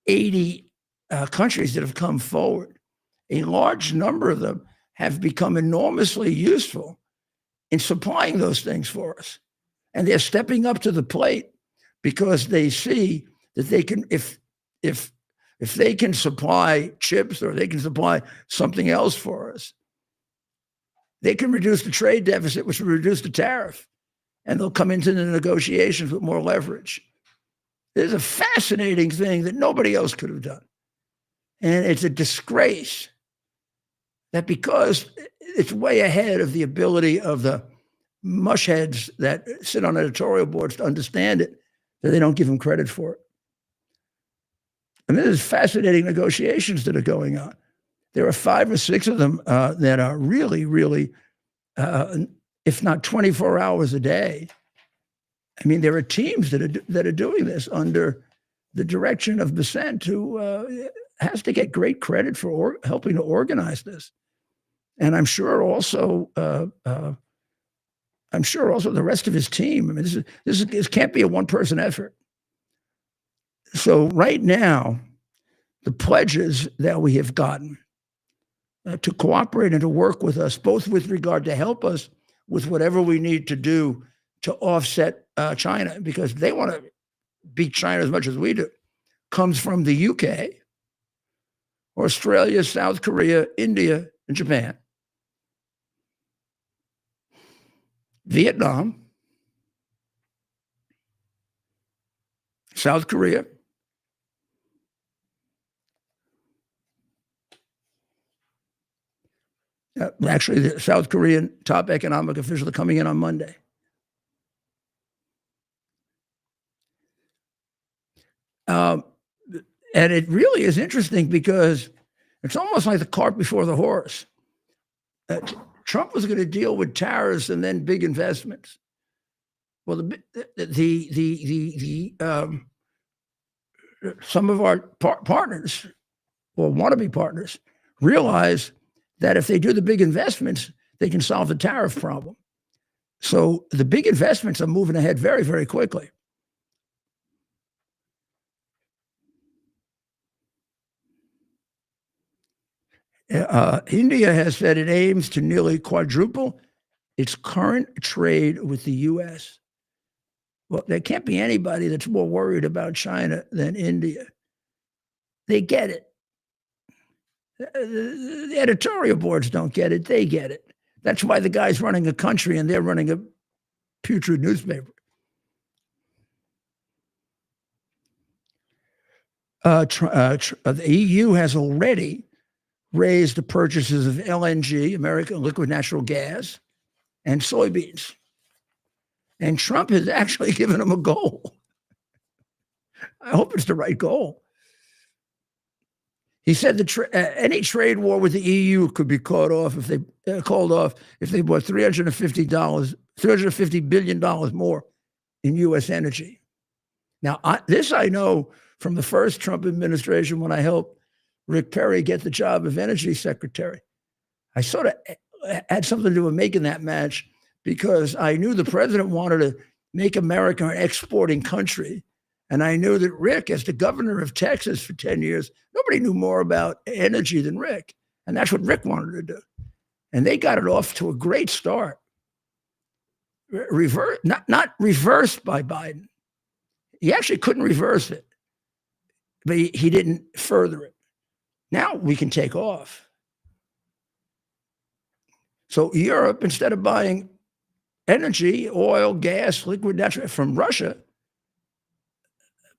80 countries that have come forward, a large number of them have become enormously useful in supplying those things for us. And they're stepping up to the plate because they see that they can, if they can supply chips or they can supply something else for us, they can reduce the trade deficit, which will reduce the tariff, and they'll come into the negotiations with more leverage. There's a fascinating thing that nobody else could have done. And it's a disgrace that because it's way ahead of the ability of the mushheads that sit on editorial boards to understand it, that they don't give them credit for it. And there's fascinating negotiations that are going on. There are 5 or 6 of them that are really, really, if not 24 hours a day. I mean, there are teams that are doing this under the direction of Besant, who has to get great credit for helping to organize this. And I'm sure also the rest of his team. I mean, this can't be a one-person effort. So right now, the pledges that we have gotten to cooperate and to work with us, both with regard to help us with whatever we need to do to offset China, because they want to beat China as much as we do, comes from the UK, Australia, South Korea, India, and Japan, Vietnam, South Korea, Actually, the South Korean top economic officials are coming in on Monday. And it really is interesting because it's almost like the cart before the horse. Trump was going to deal with tariffs and then big investments. Well, some of our partners, or wannabe partners, realize that if they do the big investments, they can solve the tariff problem. So the big investments are moving ahead very, very quickly. India has said it aims to nearly quadruple its current trade with the U.S. Well, there can't be anybody that's more worried about China than India. They get it. The editorial boards don't get it. They get it. That's why the guy's running a country and they're running a putrid newspaper. The EU has already raised the purchases of LNG, American liquid natural gas, and soybeans. And Trump has actually given them a goal. I hope it's the right goal. He said any trade war with the EU could be called off if they bought $350 billion more in U.S. energy. Now, this I know from the first Trump administration when I helped Rick Perry get the job of energy secretary. I sort of had something to do with making that match because I knew the president wanted to make America an exporting country. And I knew that Rick, as the governor of Texas for 10 years, nobody knew more about energy than Rick. And that's what Rick wanted to do. And they got it off to a great start. Not reversed by Biden. He actually couldn't reverse it, but he didn't further it. Now we can take off. So Europe, instead of buying energy, oil, gas, liquid natural from Russia,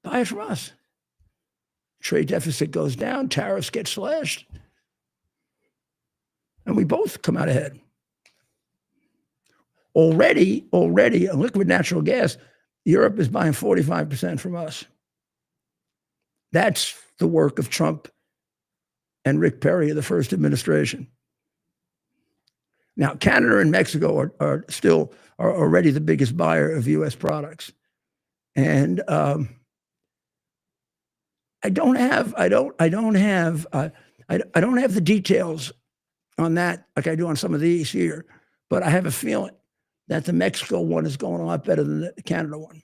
buy it from us. Trade deficit goes down, tariffs get slashed, and we both come out ahead. Already, on liquid natural gas, Europe is buying 45% from us. That's the work of Trump and Rick Perry of the first administration. Now, Canada and Mexico are already the biggest buyer of U.S. products, and I don't have the details on that like I do on some of these here, but I have a feeling that the Mexico one is going a lot better than the Canada one.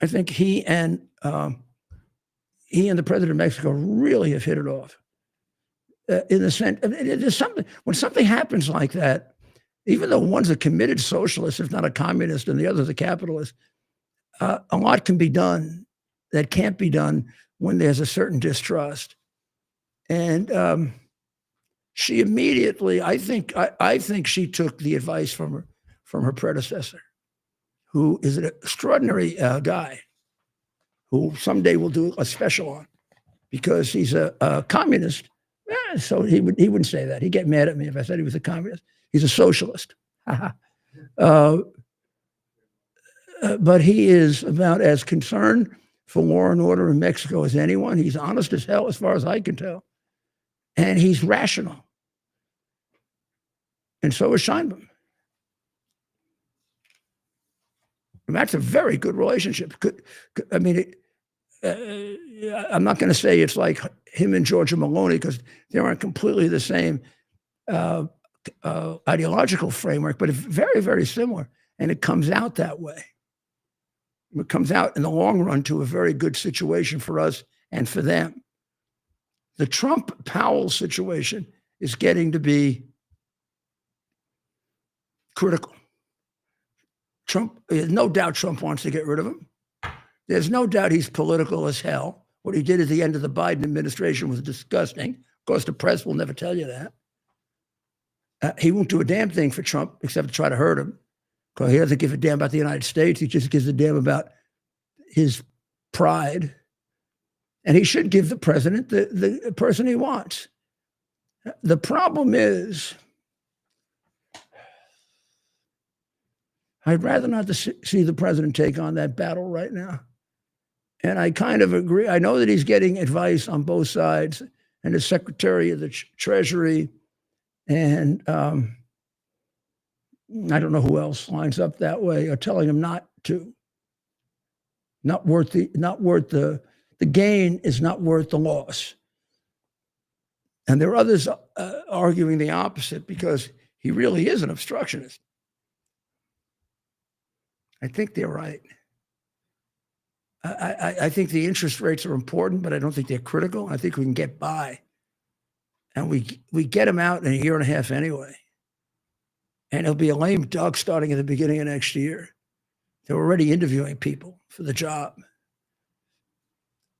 I think he and the president of Mexico really have hit it off. In the sense, there's something when something happens like that, even though one's a committed socialist, if not a communist, and the other's a capitalist, a lot can be done that can't be done when there's a certain distrust. And she immediately, I think she took the advice from her predecessor, who is an extraordinary guy, who someday we'll do a special on, because he's a communist. Yeah, so he wouldn't say that. He'd get mad at me if I said he was a communist. He's a socialist. But he is about as concerned for law and order in Mexico as anyone. He's honest as hell, as far as I can tell. And he's rational. And so is Scheinbaum. And that's a very good relationship. I mean, I'm not going to say it's like him and Giorgia Meloni, because they aren't completely the same ideological framework, but it's very, very similar. And it comes out that way. It comes out in the long run to a very good situation for us and for them. The Trump-Powell situation is getting to be critical. There's no doubt Trump wants to get rid of him. There's no doubt he's political as hell. What he did at the end of the Biden administration was disgusting. Of course, the press will never tell you that. He won't do a damn thing for Trump except to try to hurt him, because he doesn't give a damn about the United States. He just gives a damn about his pride. And he should give the president the person he wants. The problem is, I'd rather not see the president take on that battle right now. And I kind of agree. I know that he's getting advice on both sides, and the Secretary of the Treasury, and I don't know who else lines up that way, are telling him not to. Not worth the gain is not worth the loss. And there are others arguing the opposite because he really is an obstructionist. I think they're right. I think the interest rates are important, but I don't think they're critical. I think we can get by. And we get him out in a year and a half anyway. And he'll be a lame duck starting at the beginning of next year. They're already interviewing people for the job.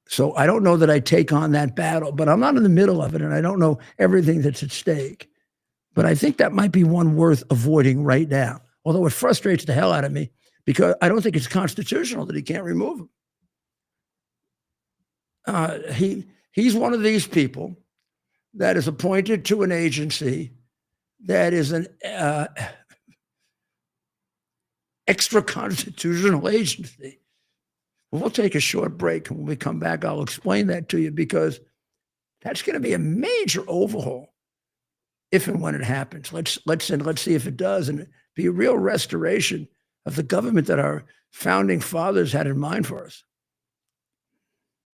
So I don't know that I take on that battle, but I'm not in the middle of it, and I don't know everything that's at stake. But I think that might be one worth avoiding right now, although it frustrates the hell out of me because I don't think it's constitutional that he can't remove him. He's one of these people that is appointed to an agency that is an extra-constitutional agency. We'll take a short break, and when we come back, I'll explain that to you because that's going to be a major overhaul if and when it happens. Let's see if it does, and it'd be a real restoration of the government that our founding fathers had in mind for us.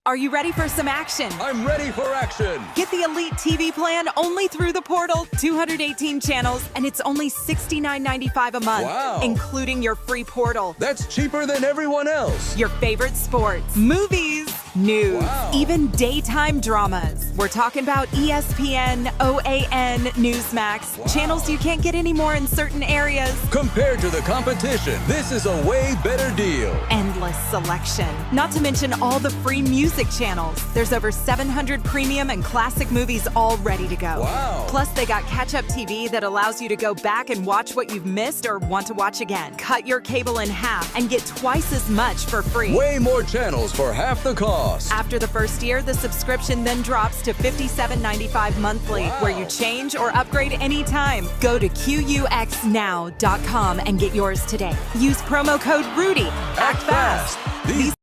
Are you ready for some action? I'm ready for action. Get the Elite TV plan only through the portal. 218 channels, and it's only $69.95 a month, Wow. including your free portal. That's cheaper than everyone else. Your favorite sports, movies, news, Wow. even daytime dramas. We're talking about ESPN, OAN, Newsmax, Wow. channels you can't get anymore in certain areas. Compared to the competition, this is a way better deal. Endless selection. Not to mention all the free music channels. There's over 700 premium and classic movies all ready to go. Wow. Plus, they got catch-up TV that allows you to go back and watch what you've missed or want to watch again. Cut your cable in half and get twice as much for free. Way more channels for half the cost. After the first year, the subscription then drops to $57.95 monthly, Wow. where you change or upgrade anytime. Go to QUXNow.com and get yours today. Use promo code Rudy. Act fast. These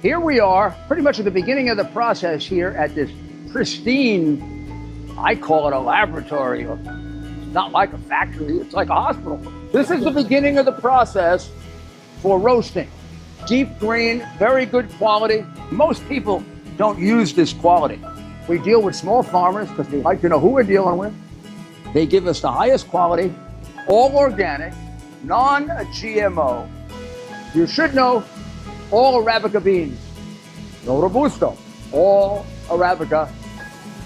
Here we are, pretty much at the beginning of the process here at this pristine, I call it a laboratory. It's not like a factory, it's like a hospital. This is the beginning of the process for roasting. Deep grain, very good quality. Most people don't use this quality. We deal with small farmers because they like to know who we're dealing with. They give us the highest quality, all organic, non-GMO. You should know all Arabica beans, no Robusto, all Arabica.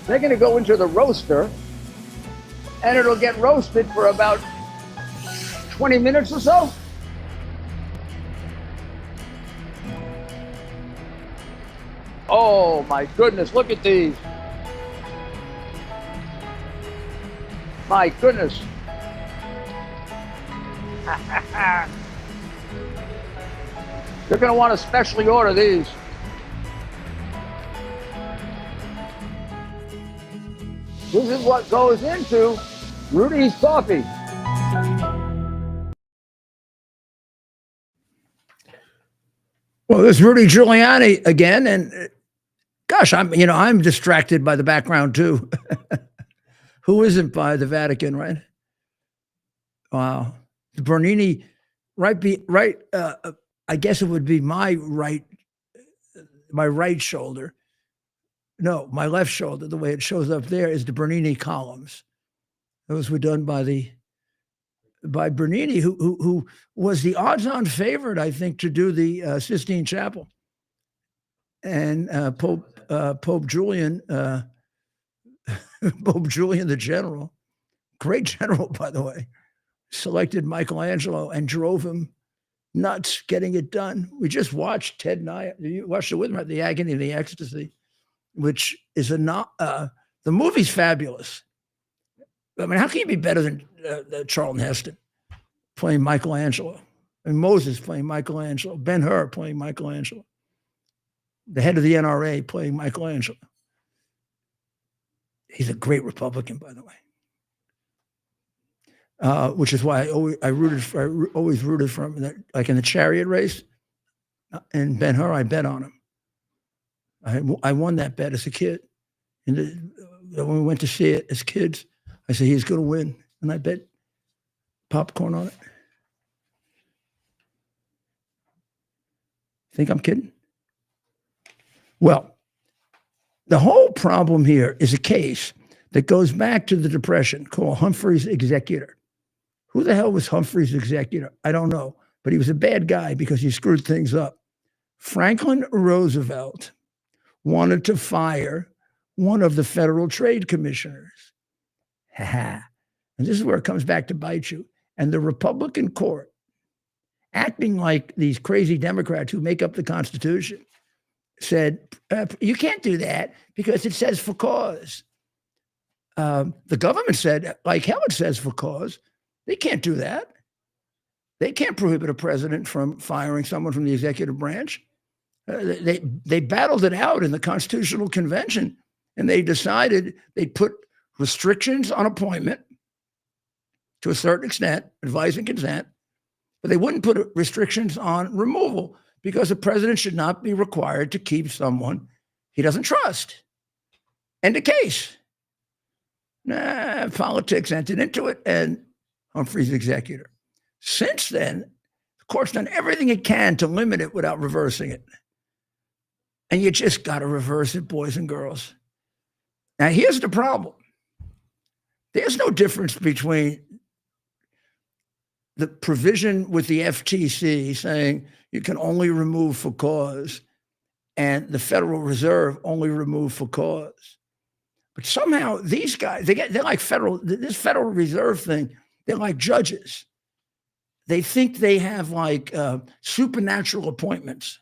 They're going to go into the roaster, and it'll get roasted for about 20 minutes or so. Oh my goodness, look at these. My goodness. You're going to want to specially order these. This is what goes into Rudy's coffee. Well, there's Rudy Giuliani again, and gosh, I'm distracted by the background too. Who isn't by the Vatican, right? Wow, Bernini, right. I guess it would be my right shoulder. No, my left shoulder. The way it shows up there is the Bernini columns. Those were done by Bernini, who was the odds-on favorite, I think, to do the Sistine Chapel. And Pope Julian, Pope Julian the General, great general, by the way, selected Michelangelo and drove him nuts getting it done. We just watched Ted and I, you watched it with me, The Agony and the Ecstasy, which is the movie's fabulous. I mean, how can you be better than Charlton Heston playing Michelangelo, and Moses playing Michelangelo, Ben-Hur playing Michelangelo, the head of the NRA playing Michelangelo? He's a great Republican, by the way. Which is why I always rooted for him. Like in the chariot race, and Ben-Hur, I bet on him. I won that bet as a kid. And when we went to see it as kids, I said, he's going to win. And I bet popcorn on it. Think I'm kidding? Well, the whole problem here is a case that goes back to the Depression called Humphrey's Executor. Who the hell was Humphrey's executor? I don't know, but he was a bad guy because he screwed things up. Franklin Roosevelt wanted to fire one of the federal trade commissioners. And this is where it comes back to bite you. And the Republican court, acting like these crazy Democrats who make up the Constitution, said, you can't do that because it says for cause. The government said, like hell it says for cause. They can't do that. They can't prohibit a president from firing someone from the executive branch. They battled it out in the Constitutional Convention, and they decided they'd put restrictions on appointment to a certain extent, advice and consent, but they wouldn't put restrictions on removal because the president should not be required to keep someone he doesn't trust. End of case. Politics entered into it, and Humphrey's executor. Since then, the court's done everything it can to limit it without reversing it. And you just got to reverse it, boys and girls. Now, here's the problem. There's no difference between the provision with the FTC saying you can only remove for cause and the Federal Reserve only remove for cause. But somehow these guys, they're like this Federal Reserve thing, they're like judges. They think they have like supernatural appointments.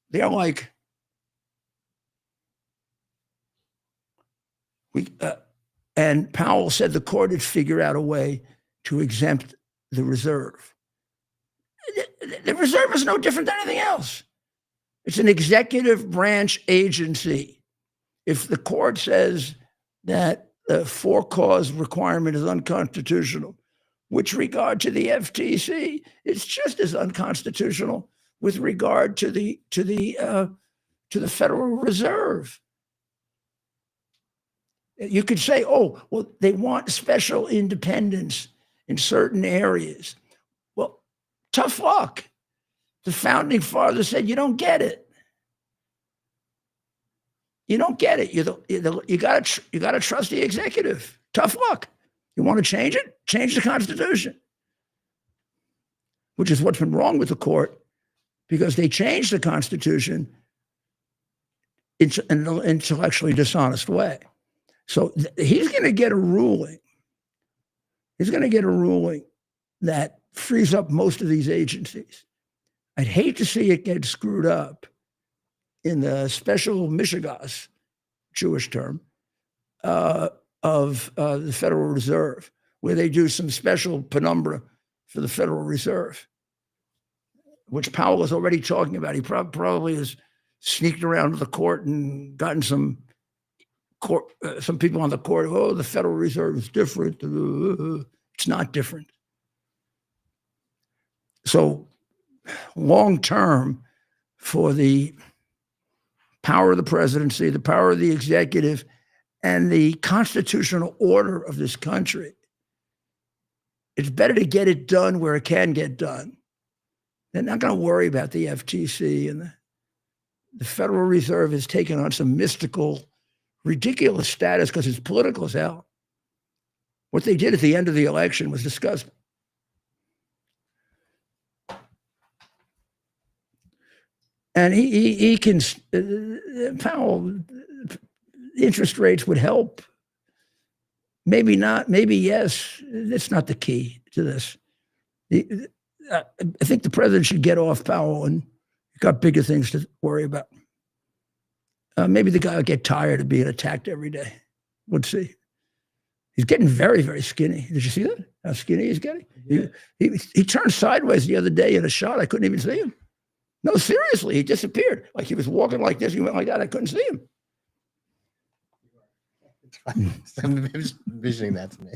They're like, and Powell said the court would figure out a way to exempt the reserve. The reserve is no different than anything else. It's an executive branch agency. If the court says that the for-cause requirement is unconstitutional, with regard to the FTC, it's just as unconstitutional with regard to the Federal Reserve. You could say, oh, well, they want special independence in certain areas. Well, tough luck. The founding fathers said you don't get it. You don't get it. You got to trust the executive. Tough luck. You want to change it? Change the Constitution. Which is what's been wrong with the court, because they changed the Constitution in an intellectually dishonest way. So he's going to get a ruling. He's going to get a ruling that frees up most of these agencies. I'd hate to see it get screwed up in the special mishigas, Jewish term, of the Federal Reserve, where they do some special penumbra for the Federal Reserve, which Powell is already talking about. He probably has sneaked around to the court and gotten some people on the court. Oh, the Federal Reserve is different. It's not different. So long term, for the power of the presidency, the power of the executive, and the constitutional order of this country, it's better to get it done where it can get done. They're not going to worry about the FTC, and the Federal Reserve has taken on some mystical, ridiculous status because it's political as hell. What they did at the end of the election was disgusting. And he can, Powell, interest rates would help. Maybe not, maybe yes. That's not the key to this. I think the president should get off Powell, and got bigger things to worry about. Maybe the guy will get tired of being attacked every day. We'll see. He's getting very, very skinny. Did you see that? How skinny he's getting? Yeah. He turned sideways the other day in a shot. I couldn't even see him. No, seriously, he disappeared. Like he was walking like this. He went like that. I couldn't see him. I'm just envisioning that to me.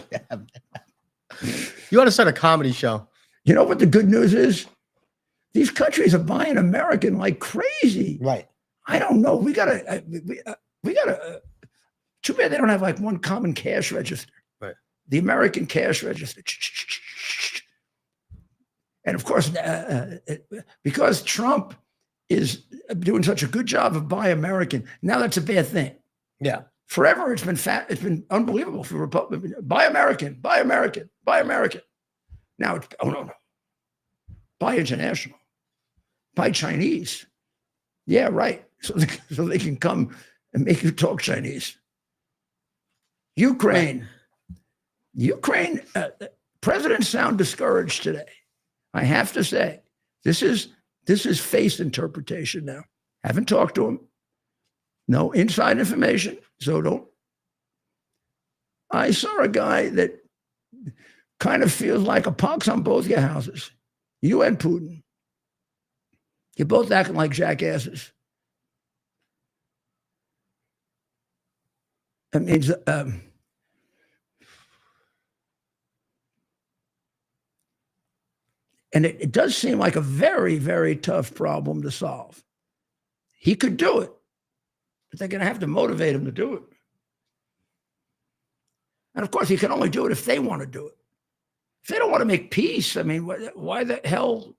You want to start a comedy show? You know what the good news is? These countries are buying American like crazy. Right. I don't know. We gotta. Too bad they don't have like one common cash register. Right. The American cash register. And of course, because Trump is doing such a good job of buy American, now that's a bad thing. Yeah. Forever, it's been unbelievable for Republicans. Buy American, buy American, buy American. Now it's no. Buy international, buy Chinese. Yeah, right. So they can come and make you talk Chinese. Ukraine, presidents sound discouraged today. I have to say, this is face interpretation now. Haven't talked to him. No inside information. So don't. I saw a guy that kind of feels like a pox on both your houses. You and Putin. You're both acting like jackasses. That means and it does seem like a very, very tough problem to solve. He could do it, but they're going to have to motivate him to do it. And of course, he can only do it if they want to do it. If they don't want to make peace, I mean, why the hell?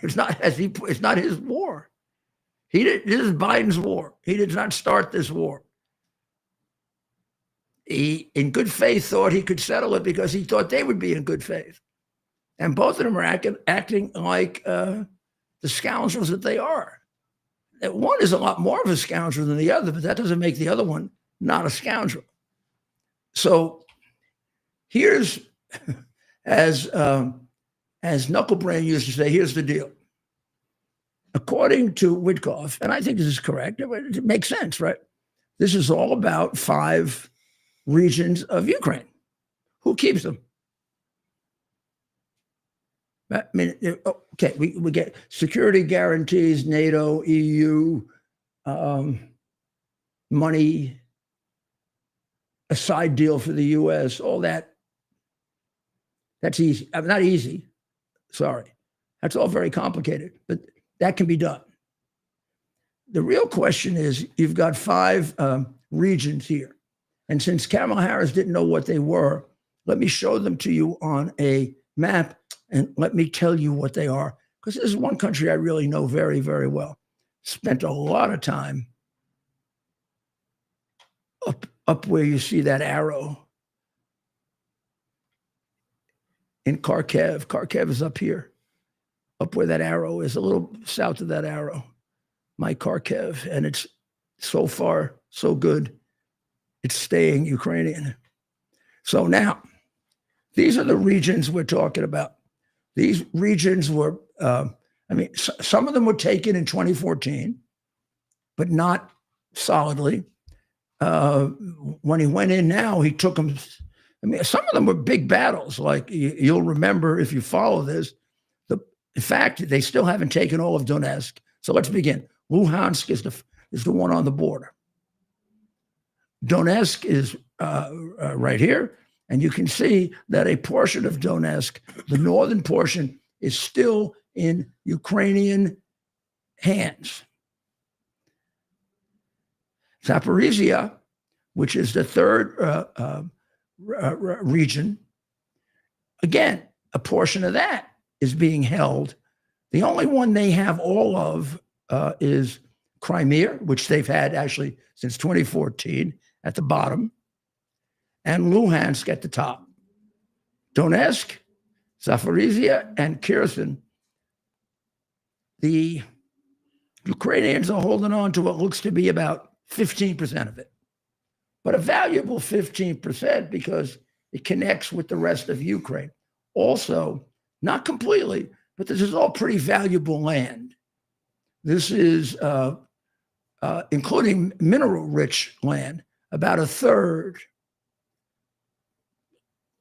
It's not his war. This is Biden's war. He did not start this war. He, in good faith, thought he could settle it because he thought they would be in good faith. And both of them are acting like the scoundrels that they are. One is a lot more of a scoundrel than the other, but that doesn't make the other one not a scoundrel. So here's, as Knucklebrain used to say, here's the deal. According to Witkoff, and I think this is correct, it makes sense, right? This is all about 5 regions of Ukraine. Who keeps them? I mean, okay, we get security guarantees, NATO, EU, money, a side deal for the U.S., all that. That's easy. I mean, not easy. Sorry. That's all very complicated, but that can be done. The real question is, you've got 5 regions here. And since Kamala Harris didn't know what they were, let me show them to you on a map and let me tell you what they are. Because this is one country I really know very, very well. Spent a lot of time up where you see that arrow in Kharkiv. Kharkiv is up here, up where that arrow is, a little south of that arrow, my Kharkiv. And it's so far, so good. It's staying Ukrainian. So now, these are the regions we're talking about. These regions were, some of them were taken in 2014, but not solidly. When he went in now, he took them. I mean, some of them were big battles. Like you'll remember if you follow this. In fact, they still haven't taken all of Donetsk. So let's begin. Luhansk is the one on the border. Donetsk is right here. And you can see that a portion of Donetsk, the northern portion, is still in Ukrainian hands. Zaporizhia, which is the third region, again, a portion of that is being held. The only one they have all of is Crimea, which they've had actually since 2014 at the bottom, and Luhansk at the top. Donetsk, Zaporizhia, and Kherson. The Ukrainians are holding on to what looks to be about 15% of it, but a valuable 15% because it connects with the rest of Ukraine. Also, not completely, but this is all pretty valuable land. This is, including mineral-rich land, about a third.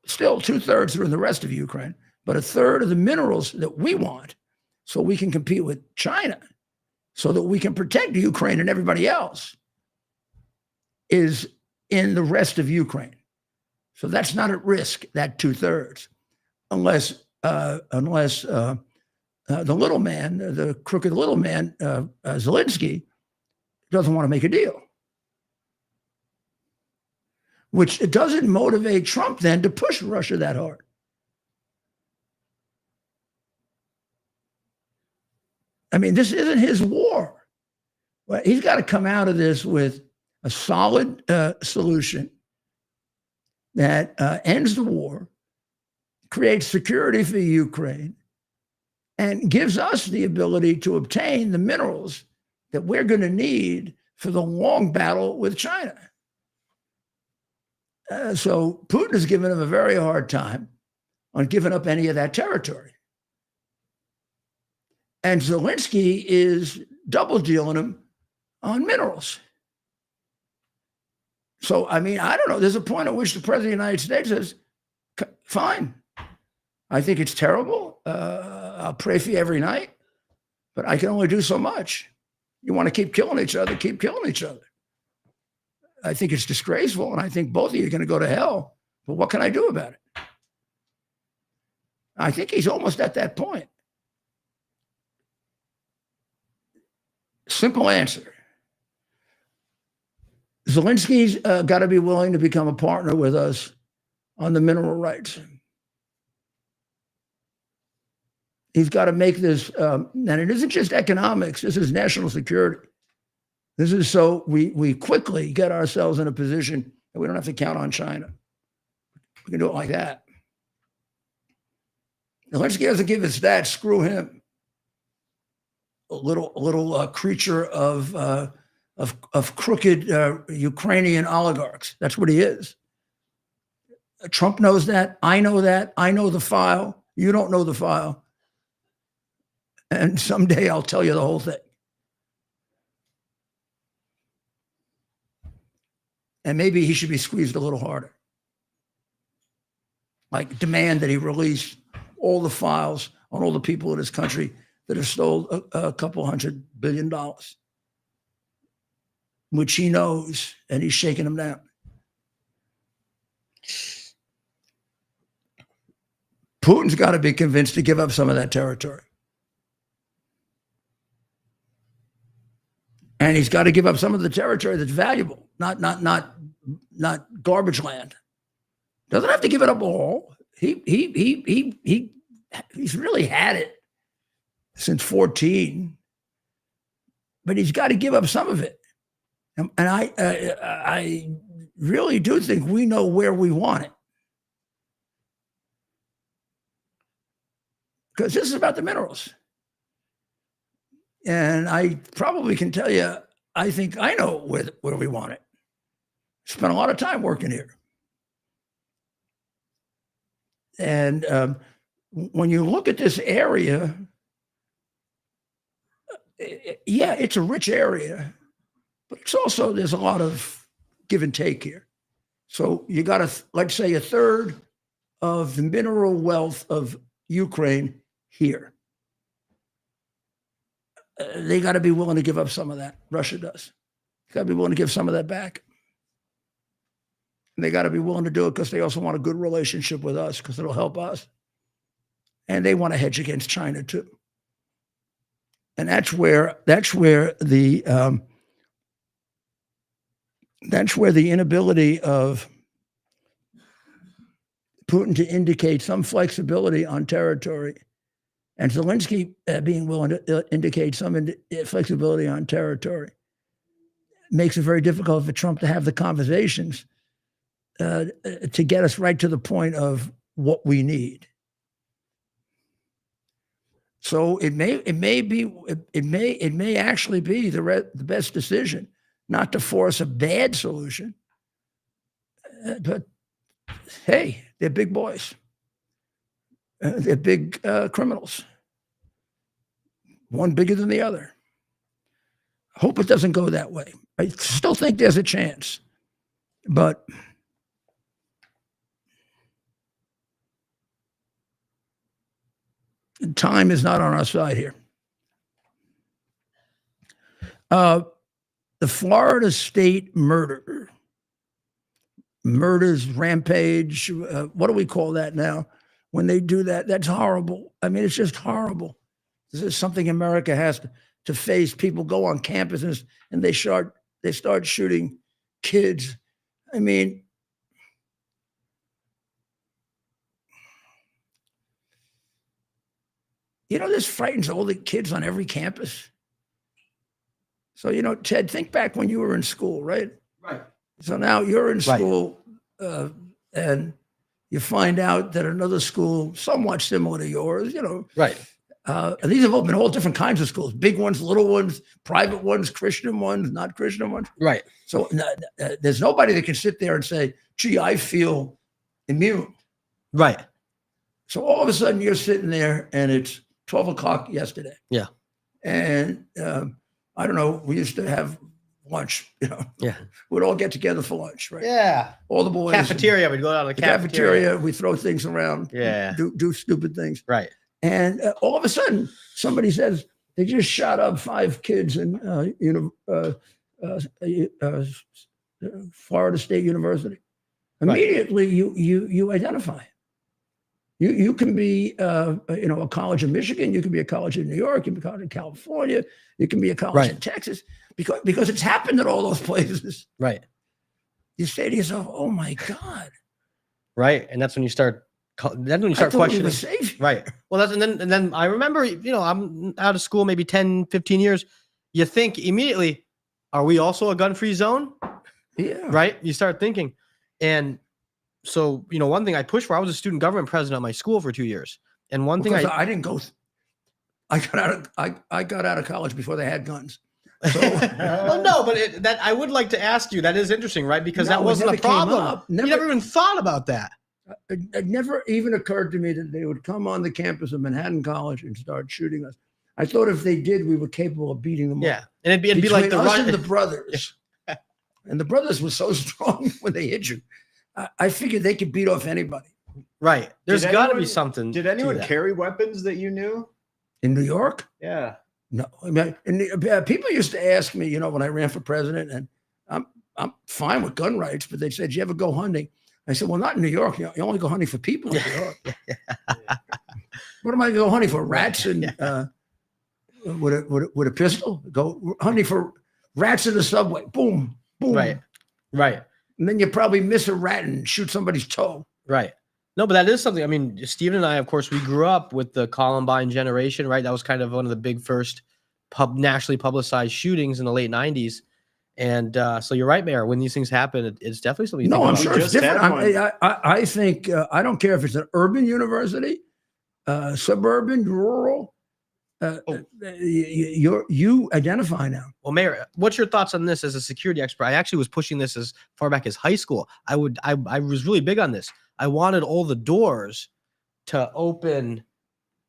Still 2/3 are in the rest of Ukraine, but a third of the minerals that we want so we can compete with China, so that we can protect Ukraine and everybody else. is in the rest of Ukraine. So that's not at risk, that 2/3, unless the little man, the crooked little man, Zelensky, doesn't want to make a deal, which it doesn't motivate Trump then to push Russia that hard. I mean, this isn't his war. Well, he's got to come out of this with a solid solution that ends the war, creates security for Ukraine, and gives us the ability to obtain the minerals that we're going to need for the long battle with China. So Putin has given him a very hard time on giving up any of that territory. And Zelensky is double dealing him on minerals. So, I mean, I don't know. There's a point at which the president of the United States says, fine, I think it's terrible. I'll pray for you every night, but I can only do so much. You want to keep killing each other, keep killing each other. I think it's disgraceful, and I think both of you are going to go to hell, but what can I do about it? I think he's almost at that point. Simple answer. Zelensky's got to be willing to become a partner with us on the mineral rights. He's got to make this, and it isn't just economics, this is national security. This is so we quickly get ourselves in a position that we don't have to count on China. We can do it like that. Zelensky doesn't give his stats, screw him. A little creature of crooked Ukrainian oligarchs. That's what he is. Trump knows that. I know that. I know the file. You don't know the file. And someday I'll tell you the whole thing. And maybe he should be squeezed a little harder. Like demand that he release all the files on all the people in his country that have stole a couple $100 billion, which he knows, and he's shaking them down. Putin's got to be convinced to give up some of that territory. And he's got to give up some of the territory that's valuable, not garbage land. Doesn't have to give it up all. He's really had it since 14, but he's got to give up some of it. And I really do think we know where we want it. Because this is about the minerals. And I probably can tell you, I think I know where we want it. Spent a lot of time working here. And when you look at this area, yeah, it's a rich area, but it's also, there's a lot of give and take here. So you got let's say 1/3 of the mineral wealth of Ukraine here. They got to be willing to give up some of that. Russia does. Got to be willing to give some of that back. And they got to be willing to do it because they also want a good relationship with us because it'll help us. And they want to hedge against China too. And that's where the inability of Putin to indicate some flexibility on territory, and Zelensky being willing to indicate some flexibility on territory, makes it very difficult for Trump to have the conversations to get us right to the point of what we need. So it may actually be the best decision not to force a bad solution, but hey, they're big boys. They're big criminals. One bigger than the other. I hope it doesn't go that way. I still think there's a chance, but time is not on our side here. The Florida state murderer murders, rampage. What do we call that now? When they do that, that's horrible. I mean, it's just horrible. This is something America has to face. People go on campuses and they start shooting kids. I mean, this frightens all the kids on every campus. So, Ted, think back when you were in school, right? Right. So now you're in school and you find out that another school somewhat similar to yours, Right. And these have all been all different kinds of schools, big ones, little ones, private ones, Christian ones, not Christian ones. Right. So there's nobody that can sit there and say, gee, I feel immune. Right. So all of a sudden you're sitting there and it's 12 o'clock yesterday. Yeah. And I don't know, we used to have lunch, Yeah. We'd all get together for lunch, right? Yeah. All the boys. Cafeteria. We'd go down to the cafeteria. We throw things around. Yeah. Do stupid things. Right. And all of a sudden, somebody says they just shot up 5 kids in Florida State University. Immediately, you identify. You can be a college in Michigan. You can be a college in New York. You can be a college in California. You can be a college in Texas because it's happened at all those places. Right. You say to yourself, "Oh my God!" Right, and that's when you start. Then when you start questioning, safe. Right. Well, and then I remember, I'm out of school maybe 10, 15 years. You think immediately, are we also a gun-free zone? Yeah. Right. You start thinking, and so one thing I pushed for. I was a student government president at my school for 2 years, and one thing I didn't go. I got out of college before they had guns. So, well, no, but that I would like to ask you. That is interesting, right? Because that wasn't a problem. You never even thought about that. It never even occurred to me that they would come on the campus of Manhattan College and start shooting us. I thought if they did, we were capable of beating them Yeah, up. and it'd be like us and the brothers. And the brothers were so strong when they hit you. I figured they could beat off anybody. Right. There's got to be something. Did anyone carry weapons that you knew? In New York? Yeah. No. I mean, people used to ask me, when I ran for president, and I'm fine with gun rights, but they said, "Did you ever go hunting?" I said, "Well, not in New York. You only go hunting for people in New York." What am I going to go hunting for? Rats and with a pistol? Go hunting for rats in the subway. Boom, boom. Right. And then you probably miss a rat and shoot somebody's toe. Right. No, but that is something. I mean, Stephen and I, of course, we grew up with the Columbine generation, right? That was kind of one of the big first nationally publicized shootings in the late 90s. And so you're right, Mayor. When these things happen, it's definitely something. No, I'm sure it's different. I think I don't care if it's an urban university, suburban, rural. You identify now. Well, Mayor, what's your thoughts on this as a security expert? I actually was pushing this as far back as high school. I was really big on this. I wanted all the doors to open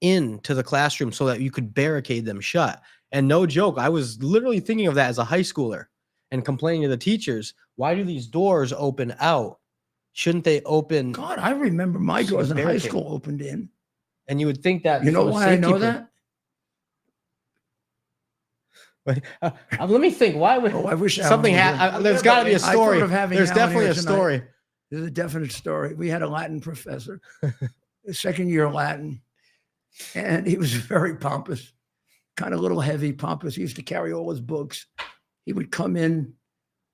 into the classroom so that you could barricade them shut. And no joke, I was literally thinking of that as a high schooler and complaining to the teachers, why do these doors open out? Shouldn't they open? God, I remember my doors in high school opened in. And you would think that. You know why I know that? Let me think. Why would I wish something happened? There's got to be a story. There's definitely a story. There's a definite story. We had a Latin professor, second year Latin, and he was very pompous, kind of a little heavy, pompous. He used to carry all his books. He would come in.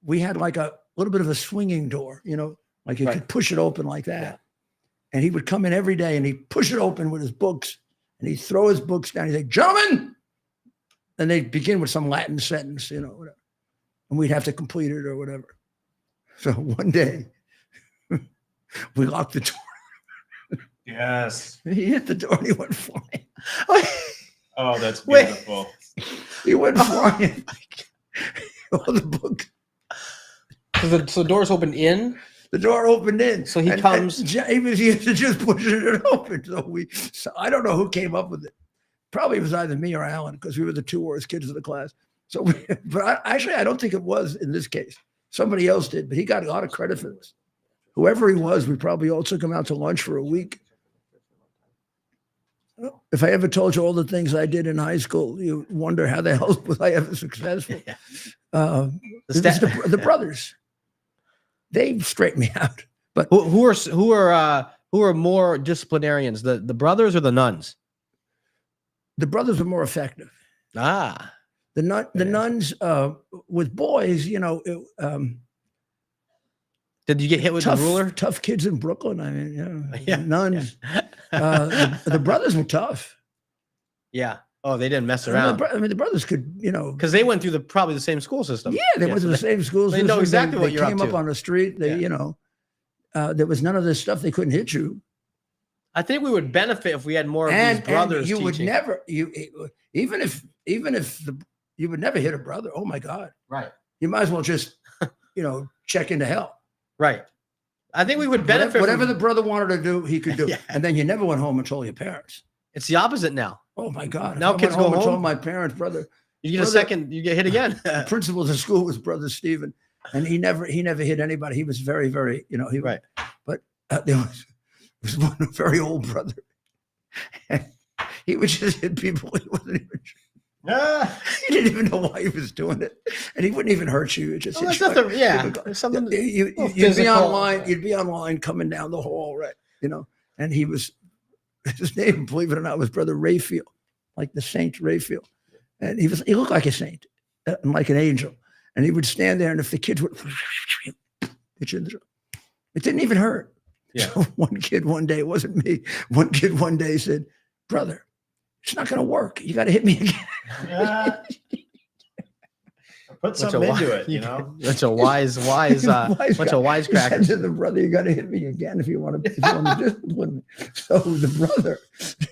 We had like a little bit of a swinging door, like you could push it open like that. Yeah. And he would come in every day and he'd push it open with his books and he'd throw his books down. He'd say, "Gentlemen," and they'd begin with some Latin sentence, whatever. And we'd have to complete it or whatever. So one day we locked the door. Yes. He hit the door and he went flying. Oh, that's beautiful. He went flying. All the books. So doors opened in? The door opened in. So he comes. He was used to just pushing it open. So I don't know who came up with it. Probably it was either me or Alan because we were the two worst kids of the class. So, I don't think it was in this case. Somebody else did, but he got a lot of credit for this. Whoever he was, we probably all took him out to lunch for a week. If I ever told you all the things I did in high school, you wonder how the hell was I ever successful. The brothers. they straightened me out. But who are more disciplinarians, the brothers or the nuns? The brothers were more effective. Ah, the nuns with boys, you know. Did you get hit with the ruler? Tough kids in Brooklyn. I mean, you know, the nuns. The brothers were tough. Yeah. Oh, they didn't mess around. I mean, the brothers could, you know, because they went through probably the same school system. Yeah, they went to the same school system. They know exactly what you're up to. They came up on the street. They, you know, there was none of this stuff. They couldn't hit you. I think we would benefit if we had more of these brothers. And you teaching. would never, even if you would never hit a brother. Oh my God. Right. You might as well just, you know, check into hell. Right. I think we would benefit. Whatever the brother wanted to do, he could do. Yeah. And then you never went home and told your parents. It's the opposite now. Oh my God. Now kids go home and told my parents, brother. You get a second, you get hit again. The principal of the school was Brother Stephen. And he never hit anybody. He was very, very, you know, right. But there was one very old brother. And he would just hit people. He wasn't even he didn't even know why he was doing it, and he wouldn't even hurt you. It just something. You'd be online. You'd be online coming down the hall, right? You know, and he was his name, believe it or not, was Brother Raphael, like the Saint Raphael, and he looked like a saint, and like an angel, and he would stand there, and if the kids would, it didn't even hurt. Yeah. So one kid one day, it wasn't me. One kid one day said, "Brother, it's not going to work. You got to hit me again." Put something into it, you know. That's a wise bunch of wisecrackers. To the brother, you got to hit me again if you want to discipline me. So the brother,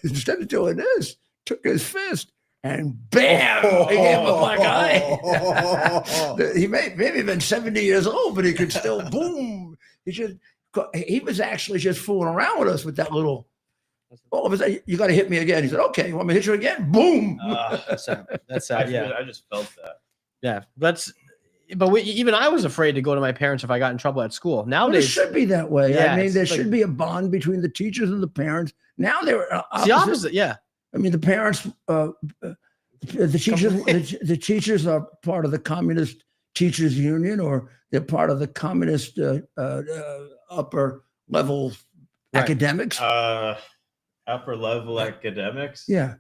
instead of doing this, took his fist and bam, he gave him a black eye. He maybe been 70 years old, but he could still boom. He was actually just fooling around with us with that little. All of a sudden, you got to hit me again. He said, "Okay, you want me to hit you again?" Boom. That's sad. Yeah, I just felt that. Yeah, but even I was afraid to go to my parents if I got in trouble at school. Nowadays, it should be that way. Yeah, I mean, there should be a bond between the teachers and the parents. Now they're the opposite. Yeah, I mean, the parents, the teachers are part of the Communist Teachers Union, or they're part of the Communist upper level academics. Upper level academics. Yeah,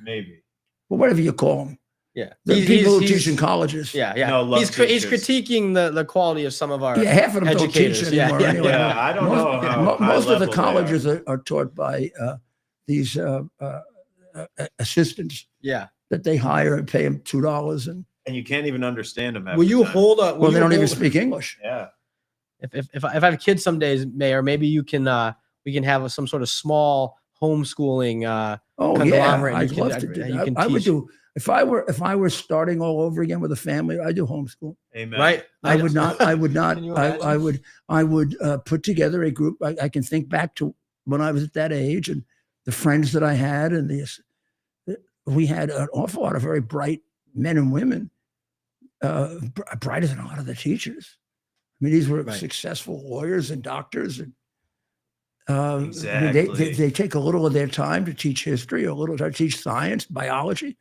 maybe. Well, whatever you call them. Yeah, the people who teach in colleges. Yeah. No, he's critiquing the quality of some of our half of them educators. Don't teach anymore. Anyway. Yeah, I don't know. Most of the colleges are taught by these assistants. Yeah, that they hire and pay them $2 and you can't even understand them. Will you hold up? Well, they don't even speak English. Yeah. If I have kids some days, Mayor, maybe you can we can have some sort of small homeschooling. Conglomerate. I'd love to do that. I would do. If I were starting all over again with a family, I'd do homeschooling. Amen. Right. I would not. I would put together a group. I can think back to when I was at that age and the friends that I had, and we had an awful lot of very bright men and women, brighter than a lot of the teachers. I mean, these were successful lawyers and doctors, and exactly. I mean, they take a little of their time to teach history, a little to teach science, biology.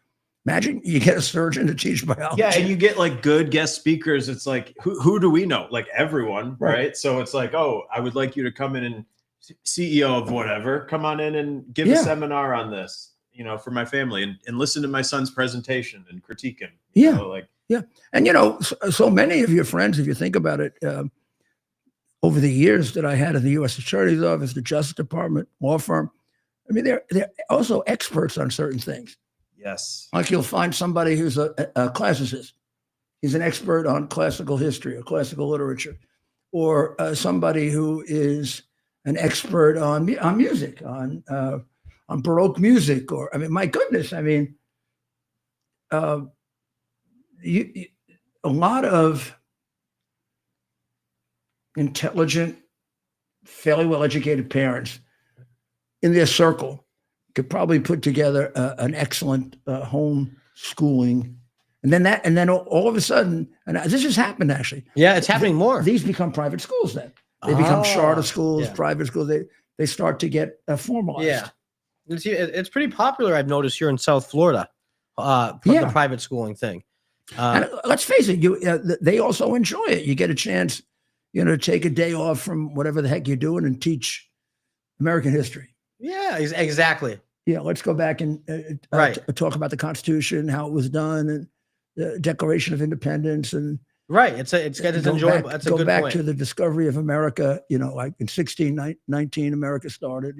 Imagine you get a surgeon to teach biology. Yeah, and you get like good guest speakers. It's like, who do we know? Like everyone, right? So it's like, oh, I would like you to come in and CEO of whatever, come on in and give a seminar on this, you know, for my family, and listen to my son's presentation and critique him. You know, and you know, so many of your friends, if you think about it, over the years that I had in the U.S. Attorney's Office, the Justice Department, law firm, I mean, they're also experts on certain things. Yes. Like you'll find somebody who's a classicist. He's an expert on classical history or classical literature, or somebody who is an expert on music, on Baroque music, or I mean, my goodness, I mean, a lot of intelligent, fairly well-educated parents in their circle could probably put together an excellent home schooling, and then all of a sudden, and this has happened actually. Yeah, it's happening more. These become private schools. Then they become charter schools, private schools. They start to get formalized. Yeah, it's pretty popular. I've noticed here in South Florida, the private schooling thing. And let's face it, they also enjoy it. You get a chance. take a day off from whatever the heck you're doing and teach American history. Yeah, exactly. Yeah, let's go back and talk about the Constitution, how it was done, and the Declaration of Independence, and it's enjoyable. That's a good go back point. to the discovery of America. Like in 1619, America started.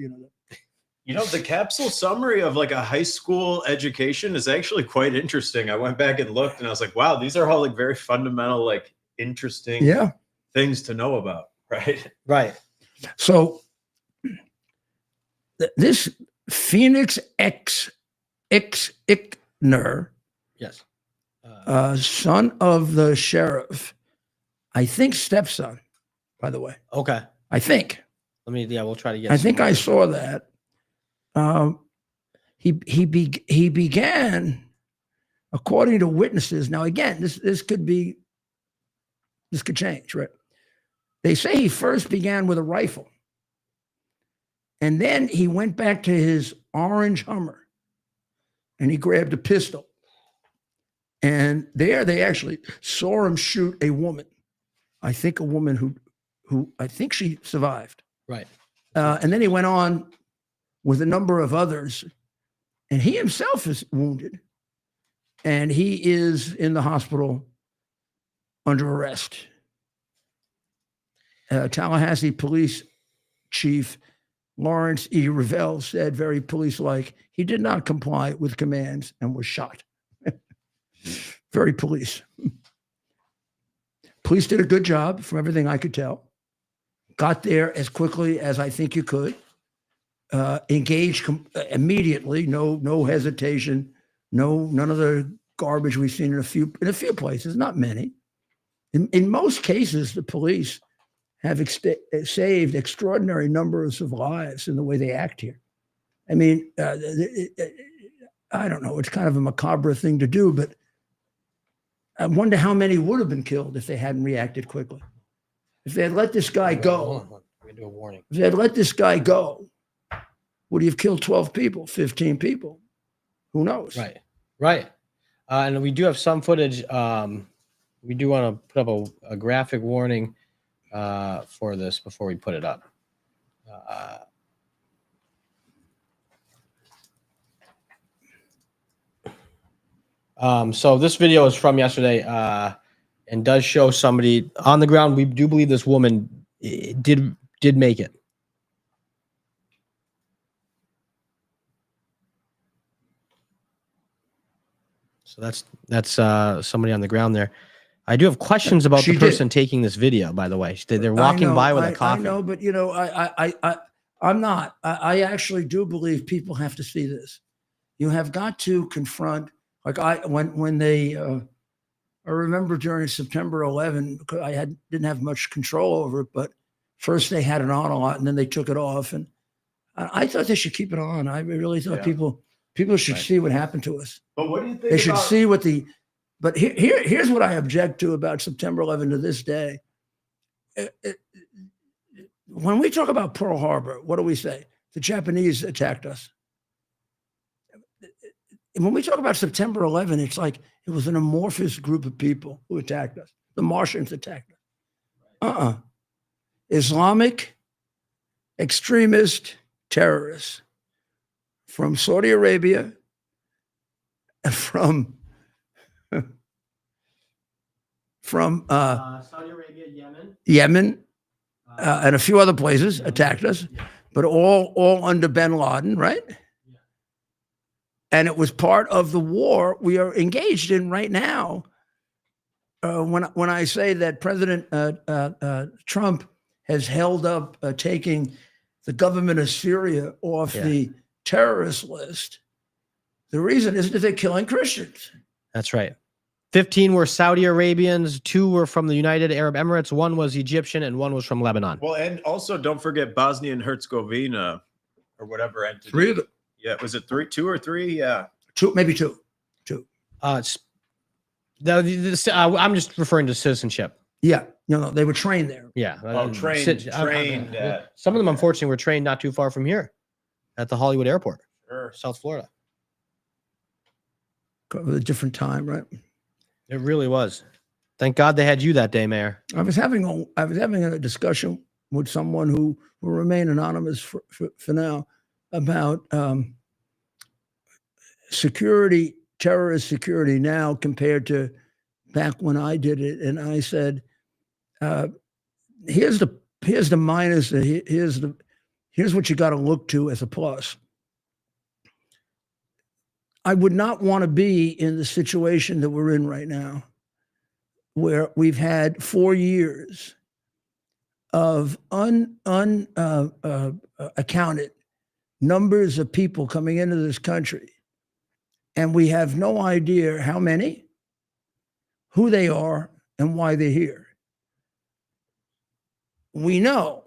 The capsule summary of like a high school education is actually quite interesting. I went back and looked, and I was like, wow, these are all like very fundamental, like interesting things to know about. Right. So this Phoenix Ickner, yes, son of the sheriff, I think stepson, by the way. Okay. I think. We'll try to get. I think I saw that. He began, according to witnesses. Now, again, this could change, right? They say he first began with a rifle, and then he went back to his orange Hummer, and he grabbed a pistol. And there, they actually saw him shoot a woman. I think a woman who I think she survived. Right. And then he went on with a number of others, and he himself is wounded, and he is in the hospital under arrest. Tallahassee Police Chief Lawrence E. Revelle said, very police-like, he did not comply with commands and was shot. Very police. Police did a good job, from everything I could tell. Got there as quickly as I think you could. Engaged immediately, no hesitation, none of the garbage we've seen in a few places, not many. In most cases, the police have saved extraordinary numbers of lives in the way they act here. I mean, I don't know, it's kind of a macabre thing to do, but I wonder how many would have been killed if they hadn't reacted quickly. If they had let this guy go, do a warning. If they had let this guy go, would he have killed 12 people, 15 people? Who knows? Right. And we do have some footage. We do want to put up a graphic warning for this before we put it up. So this video is from yesterday and does show somebody on the ground. We do believe this woman did make it. So that's somebody on the ground there. I do have questions about the person taking this video, by the way. They're walking by with a coffin. I know, but I'm not. I actually do believe people have to see this. You have got to confront, like when they I remember during September 11, because I didn't have much control over it, but first they had it on a lot and then they took it off, and I thought they should keep it on. I really thought people should see what happened to us. But what do you think? They should see what the. But here's what I object to about September 11 to this day. When we talk about Pearl Harbor, what do we say? The Japanese attacked us. When we talk about September 11, it's like it was an amorphous group of people who attacked us. The Martians attacked us. Islamic extremist terrorists from Saudi Arabia, from Saudi Arabia, Yemen, and a few other places attacked us, but all under bin Laden, right? Yeah. And it was part of the war we are engaged in right now. When I say that President Trump has held up taking the government of Syria off the terrorist list, the reason is that they're killing Christians. That's right. 15 were Saudi Arabians, 2 were from the United Arab Emirates, 1 was Egyptian, and 1 was from Lebanon. Well, and also don't forget Bosnia and Herzegovina, or whatever entity. 3 of them. Yeah, was it 2 or 3? Yeah, 2, maybe 2. I'm just referring to citizenship. Yeah, they were trained there. Yeah, trained. Some of them, unfortunately, were trained not too far from here, at the Hollywood Airport, South Florida. A different time, right? It really was. Thank God they had you that day, Mayor. I was having a discussion with someone who will remain anonymous for now about security, terrorist security now compared to back when I did it. And I said, here's the minus, here's what you got to look to as a plus. I would not want to be in the situation that we're in right now, where we've had 4 years of accounted numbers of people coming into this country, and we have no idea how many, who they are, and why they're here. We know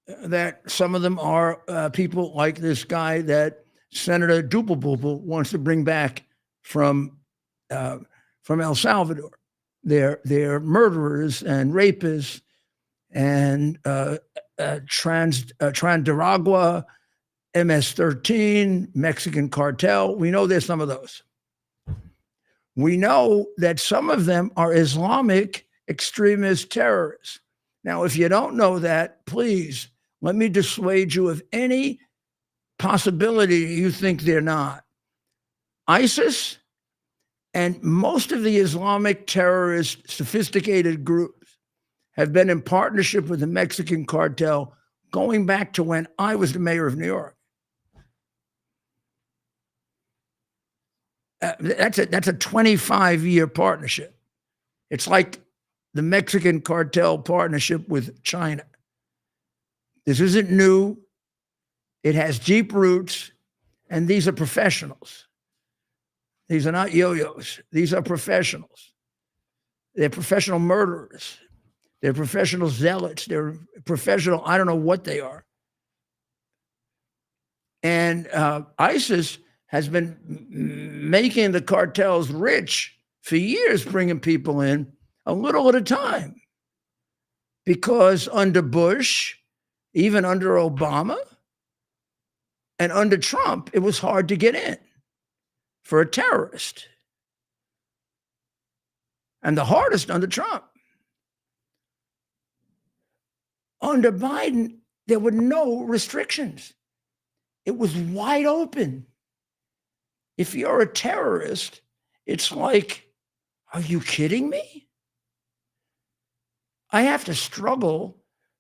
that some of them are people like this guy that Senator Doopel wants to bring back from El Salvador. They're murderers and rapists and Transdaragua, MS-13, Mexican cartel. We know there's some of those. We know that some of them are Islamic extremist terrorists. Now, if you don't know that, please let me dissuade you of any possibility you think they're not. ISIS and most of the Islamic terrorist sophisticated groups have been in partnership with the Mexican cartel going back to when I was the mayor of New York. That's a 25-year partnership. It's like the Mexican cartel partnership with China. This isn't new. It has deep roots, and these are professionals. These are not yo-yos. These are professionals. They're professional murderers. They're professional zealots. They're professional, I don't know what they are. And ISIS has been making the cartels rich for years, bringing people in a little at a time. Because under Bush, even under Obama, and under Trump, it was hard to get in for a terrorist. And the hardest under Trump. Under Biden, there were no restrictions. It was wide open. If you're a terrorist, it's like, are you kidding me? I have to struggle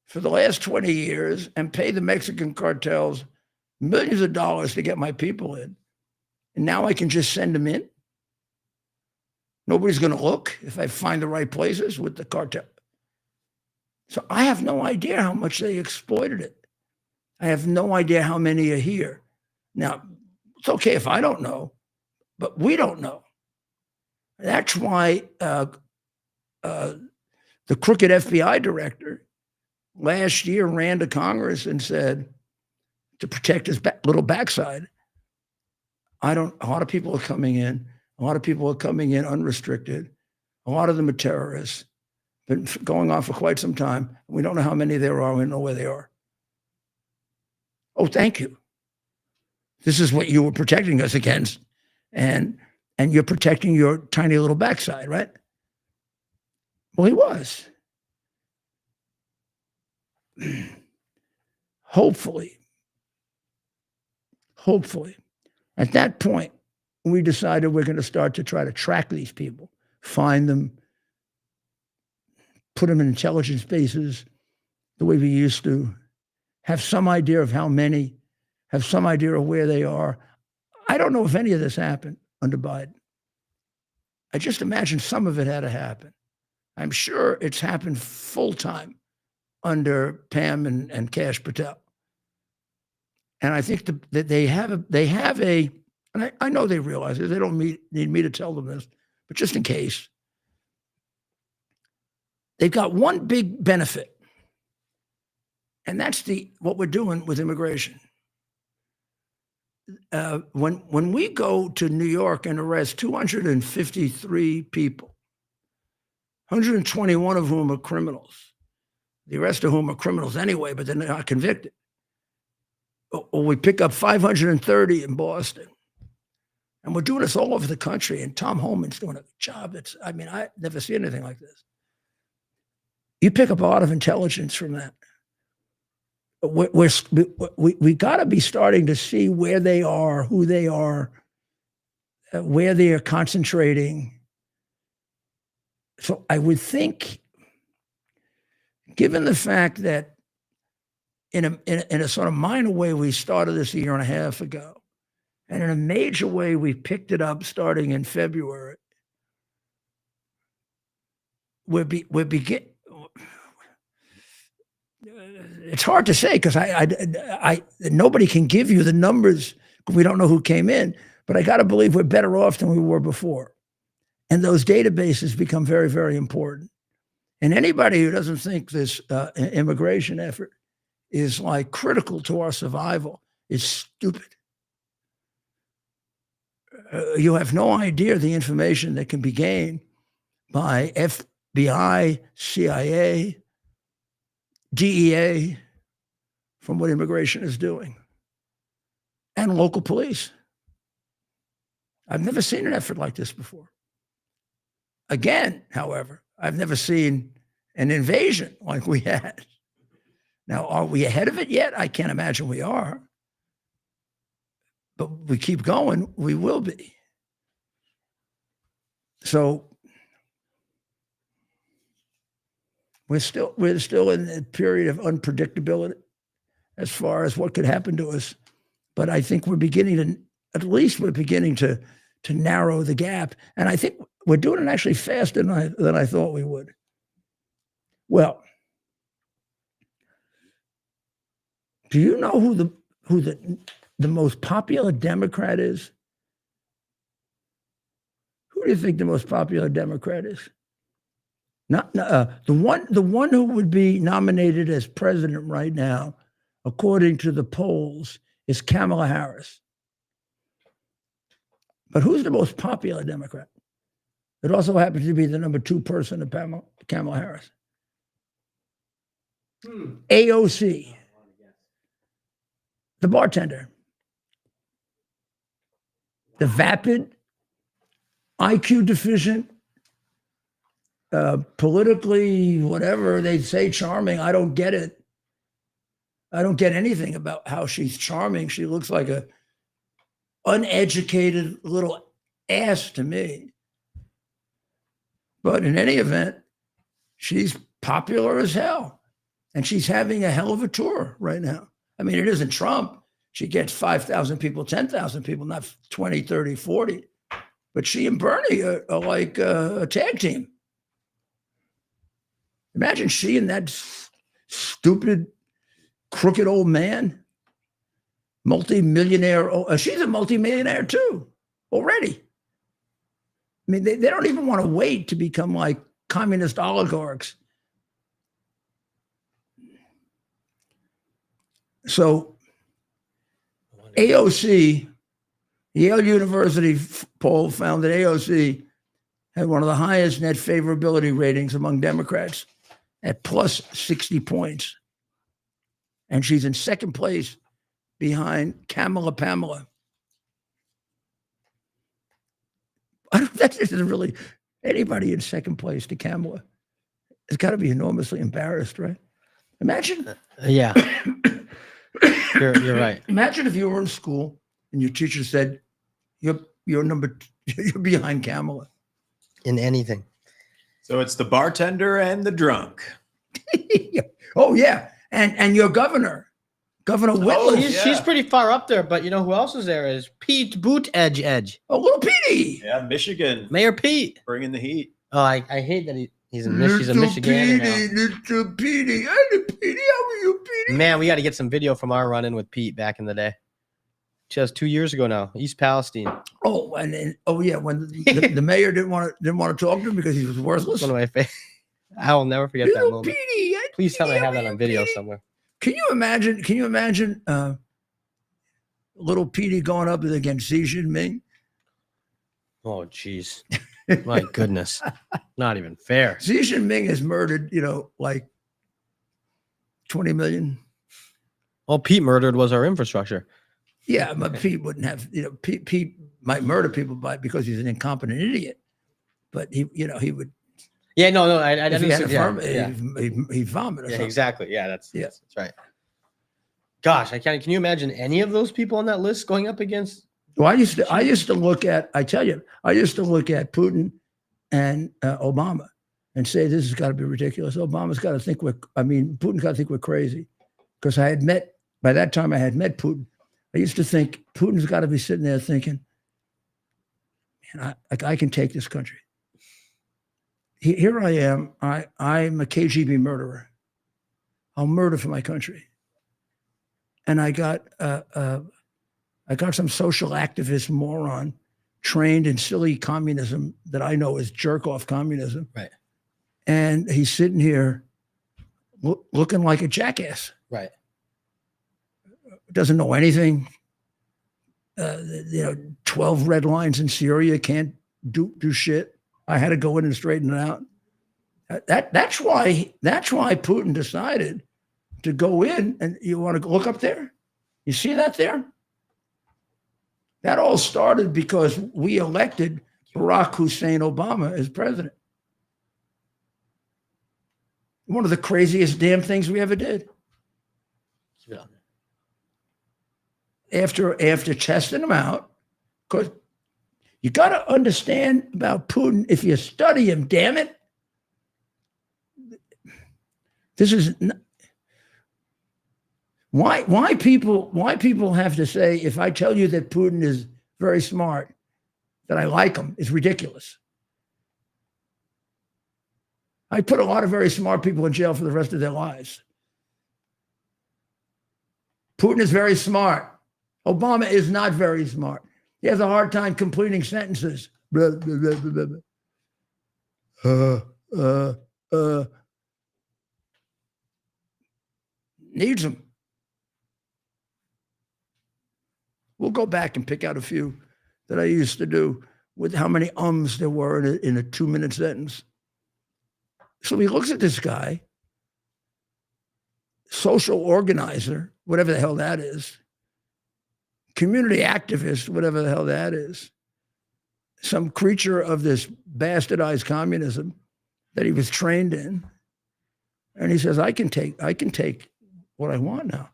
for the last 20 years and pay the Mexican cartels millions of dollars to get my people in. And now I can just send them in. Nobody's going to look if I find the right places with the cartel. So I have no idea how much they exploited it. I have no idea how many are here. Now, it's okay if I don't know, but we don't know. That's why the crooked FBI director last year ran to Congress and said, to protect his little backside, a lot of people are coming in. A lot of people are coming in unrestricted. A lot of them are terrorists. Been going on for quite some time. We don't know how many there are. We don't know where they are. Oh, thank you. This is what you were protecting us against. And you're protecting your tiny little backside, right? Well, he was. Hopefully, at that point, we decided we're going to start to try to track these people, find them, put them in intelligence bases the way we used to, have some idea of how many, have some idea of where they are. I don't know if any of this happened under Biden. I just imagine some of it had to happen. I'm sure it's happened full time under Pam and Kash Patel. And I think that they have a, and I know they realize it. They don't need me to tell them this, but just in case, they've got one big benefit, and that's what we're doing with immigration. When we go to New York and arrest 253 people, 121 of whom are criminals, the rest of whom are criminals anyway, but they're not convicted. Or we pick up 530 in Boston. And we're doing this all over the country. And Tom Homan's doing a job I never see anything like this. You pick up a lot of intelligence from that. We got to be starting to see where they are, who they are, where they are concentrating. So I would think, given the fact that in a sort of minor way, we started this a year and a half ago, and in a major way, we picked it up starting in February. It's hard to say because nobody can give you the numbers. We don't know who came in, but I got to believe we're better off than we were before. And those databases become very, very important. And anybody who doesn't think this immigration effort is like critical to our survival is stupid. You have no idea the information that can be gained by FBI, CIA, DEA from what immigration is doing, and local police. I've never seen an effort like this before. Again, however, I've never seen an invasion like we had. Now, are we ahead of it yet? I can't imagine we are. But we keep going, we will be. So we're still in a period of unpredictability as far as what could happen to us. But I think we're beginning to narrow the gap. And I think we're doing it actually faster than I thought we would. Well, do you know who the most popular Democrat is? Who do you think the most popular Democrat is? The one who would be nominated as president right now, according to the polls, is Kamala Harris. But who's the most popular Democrat? It also happens to be the number 2 person of Kamala Harris. AOC, the bartender, the vapid, IQ deficient, politically, whatever they say, charming. I don't get it. I don't get anything about how she's charming. She looks like a uneducated little ass to me. But in any event, she's popular as hell. And she's having a hell of a tour right now. I mean, it isn't Trump. She gets 5,000 people, 10,000 people, not 20, 30, 40. But she and Bernie are like a tag team. Imagine she and that stupid, crooked old man, multi-millionaire. She's a multi-millionaire too, already. I mean, they don't even want to wait to become like communist oligarchs. So AOC, Yale University poll found that AOC had one of the highest net favorability ratings among Democrats at plus 60 points. And she's in second place behind Pamela. That isn't really anybody in second place to Kamala. It's got to be enormously embarrassed, right? Imagine. Yeah. You're right. Imagine if you were in school and your teacher said, you're behind Kamala. In anything. So it's the bartender and the drunk. Oh, yeah. And your governor, Governor Whitlam. She's pretty far up there, but you know who else is there is Pete Buttigieg. Oh, little Petey. Yeah, Michigan. Mayor Pete. Bringing the heat. Oh, I hate that he's a Michigander now. Little Petey. Hey, Petey, how are you, Petey? Man, we got to get some video from our run-in with Pete back in the day. Just 2 years ago now, East Palestine. Oh, yeah, when the mayor didn't want to talk to him because he was worthless. One of my favorite. I will never forget that moment. Petey, please tell me I have that on video somewhere. Can you imagine little Petey going up against Xi Jinping? Oh, jeez. My goodness. Not even fair. Xi Jinping has murdered, like 20 million. All Pete murdered was our infrastructure. Yeah, but Pete wouldn't have, Pete might murder people because he's an incompetent idiot. But he would. Yeah, no, I If he had understand. he'd vomit or Yeah, something. exactly. Yeah, that's right. Gosh, can you imagine any of those people on that list going up against? Well, I used to look at Putin and Obama and say, this has got to be ridiculous. Obama's got to think Putin's got to think we're crazy. Because by that time I had met Putin. I used to think Putin's got to be sitting there thinking, man, I can take this country. Here I am. I'm a KGB murderer. I'll murder for my country. And I got some social activist moron trained in silly communism that I know is jerk off communism. Right. And he's sitting here looking like a jackass. Right. Doesn't know anything. 12 red lines in Syria, can't do shit. I had to go in and straighten it out. That's why Putin decided to go in. And you want to look up there? You see that there? That all started because we elected Barack Hussein Obama as president. One of the craziest damn things we ever did. Yeah. After testing him out, because you got to understand about Putin if you study him, damn it. This is why people have to say, if I tell you that Putin is very smart, that I like him, is ridiculous. I put a lot of very smart people in jail for the rest of their lives. Putin is very smart. Obama is not very smart. He has a hard time completing sentences. Blah, blah, blah, blah, blah. Needs them. We'll go back and pick out a few that I used to do with how many ums there were in a 2-minute sentence. So he looks at this guy, social organizer, whatever the hell that is, community activist, whatever the hell that is, some creature of this bastardized communism that he was trained in. And he says, I can take what I want now.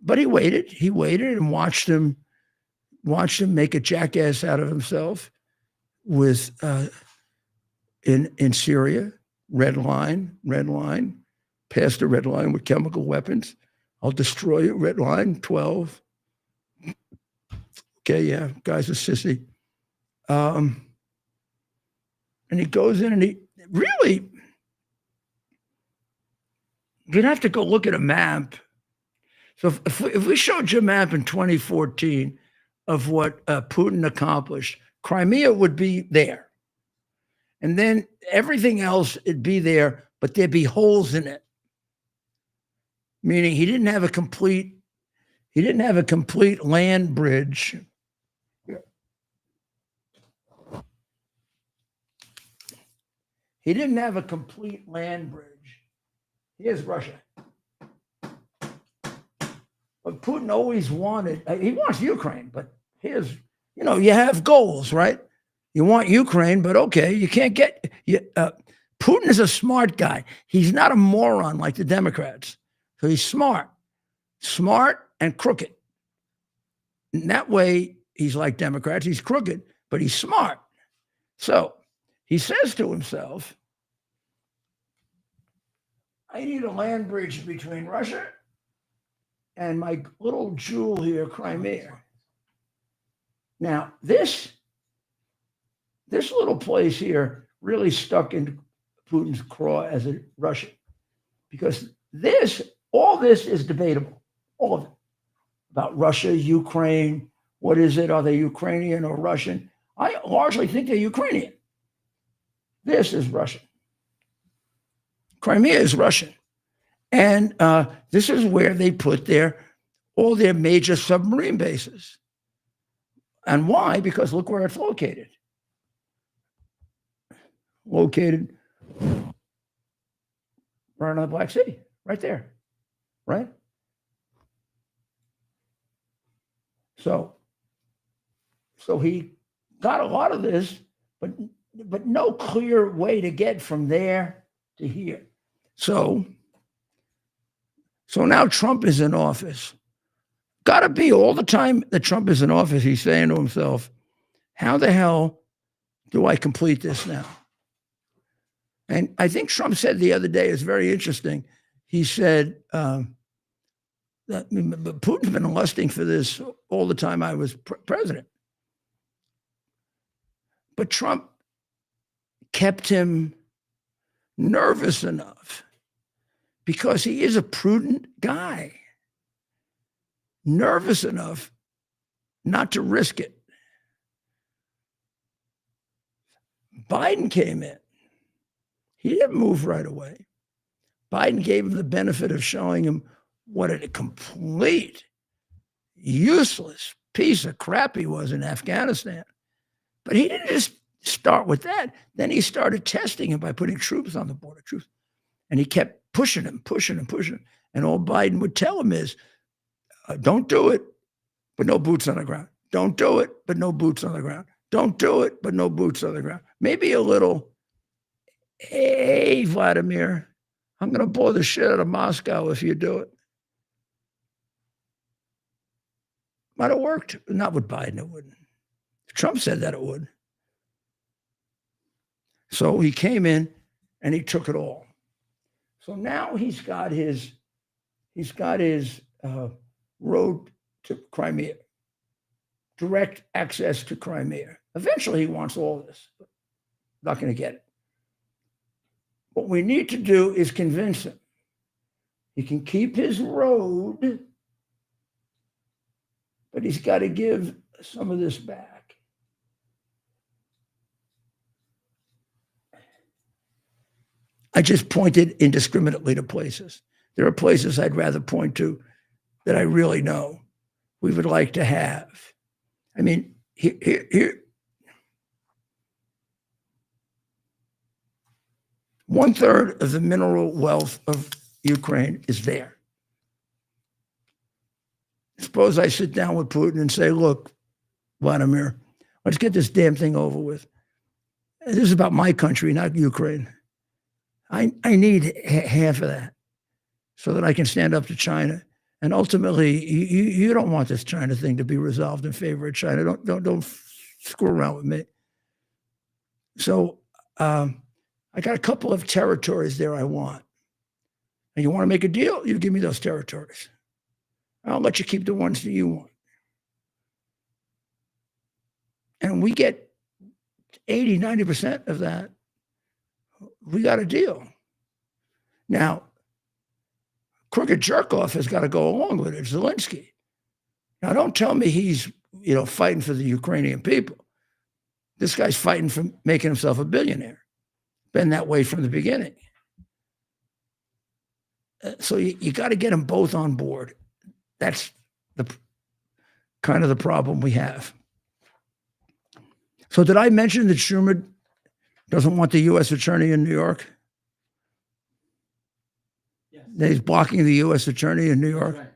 But he waited and watched him make a jackass out of himself with in Syria, red line, past the red line with chemical weapons. I'll destroy you, red line, 12. Okay, yeah, guy's a sissy. And he goes in and he really, you'd have to go look at a map. So if we showed you a map in 2014 of what Putin accomplished, Crimea would be there. And then everything else, it'd be there, but there'd be holes in it. Meaning he didn't have a complete land bridge. He didn't have a complete land bridge. Here's Russia. But Putin always wanted, he wants Ukraine, but here's, you have goals, right? You want Ukraine, but okay, you can't get, Putin is a smart guy. He's not a moron like the Democrats. So he's smart and crooked. And that way, he's like Democrats. He's crooked, but he's smart. So he says to himself, I need a land bridge between Russia and my little jewel here, Crimea. Now, this little place here really stuck into Putin's craw as a Russian, because all this is debatable, all of it, about Russia, Ukraine. What is it? Are they Ukrainian or Russian? I largely think they're Ukrainian. This is Russian. Crimea is Russian. And this is where they put all their major submarine bases. And why? Because look where it's located. Located right on the Black Sea, right there, right? So he got a lot of this, but no clear way to get from there to here. So now Trump is in office. Got to be all the time that Trump is in office, he's saying to himself, how the hell do I complete this now? And I think Trump said the other day, it's very interesting. He said, that Putin's been lusting for this all the time I was president. But Trump kept him nervous enough because he is a prudent guy, nervous enough not to risk it. Biden came in. He didn't move right away. Biden gave him the benefit of showing him what a complete, useless piece of crap he was in Afghanistan. But he didn't just start with that. Then he started testing him by putting troops on the border, troops. And he kept pushing him. And all Biden would tell him is, don't do it, but no boots on the ground. Don't do it, but no boots on the ground. Don't do it, but no boots on the ground. Maybe a little, hey, Vladimir, I'm going to blow the shit out of Moscow if you do it. Might have worked. Not with Biden, it wouldn't. Trump said that it would. So he came in and he took it all. So now he's got his road to Crimea, direct access to Crimea. Eventually he wants all this, but not going to get it. What we need to do is convince him. He can keep his road, but he's got to give some of this back. I just pointed indiscriminately to places. There are places I'd rather point to that I really know we would like to have. I mean, here 1/3 of the mineral wealth of Ukraine is there. Suppose I sit down with Putin and say, look, Vladimir, let's get this damn thing over with. This is about my country, not Ukraine. I need half of that so that I can stand up to China. And ultimately, you don't want this China thing to be resolved in favor of China. Don't screw around with me. So I got a couple of territories there I want. And you want to make a deal? You give me those territories. I'll let you keep the ones that you want. And we get 80, 90% of that. We got a deal. Now, crooked jerk-off has got to go along with it, Zelensky. Now, don't tell me he's, fighting for the Ukrainian people. This guy's fighting for making himself a billionaire. Been that way from the beginning. So you got to get them both on board. That's the kind of the problem we have. So did I mention that Schumer doesn't want the U.S. attorney in New York? Yes. That he's blocking the U.S. attorney in New York? Right.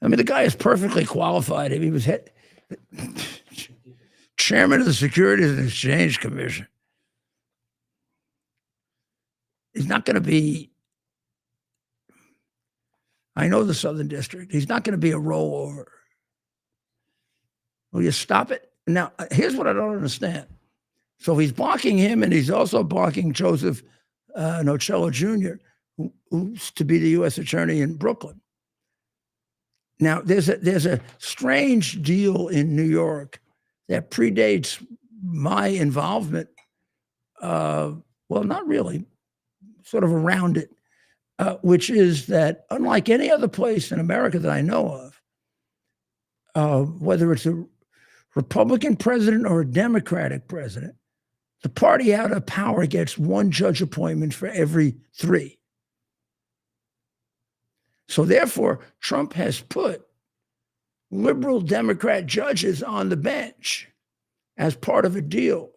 I mean, the guy is perfectly qualified. He was chairman of the Securities and Exchange Commission. He's not going to be, I know the Southern District, he's not going to be a rollover. Will you stop it? Now, here's what I don't understand. So he's blocking him, and he's also blocking Joseph Nocello Jr., who's to be the U.S. attorney in Brooklyn. Now, there's a strange deal in New York that predates my involvement. Well, not really, sort of around it, which is that unlike any other place in America that I know of, whether it's a Republican president or a Democratic president, the party out of power gets one judge appointment for every 3. So therefore, Trump has put liberal Democrat judges on the bench as part of a deal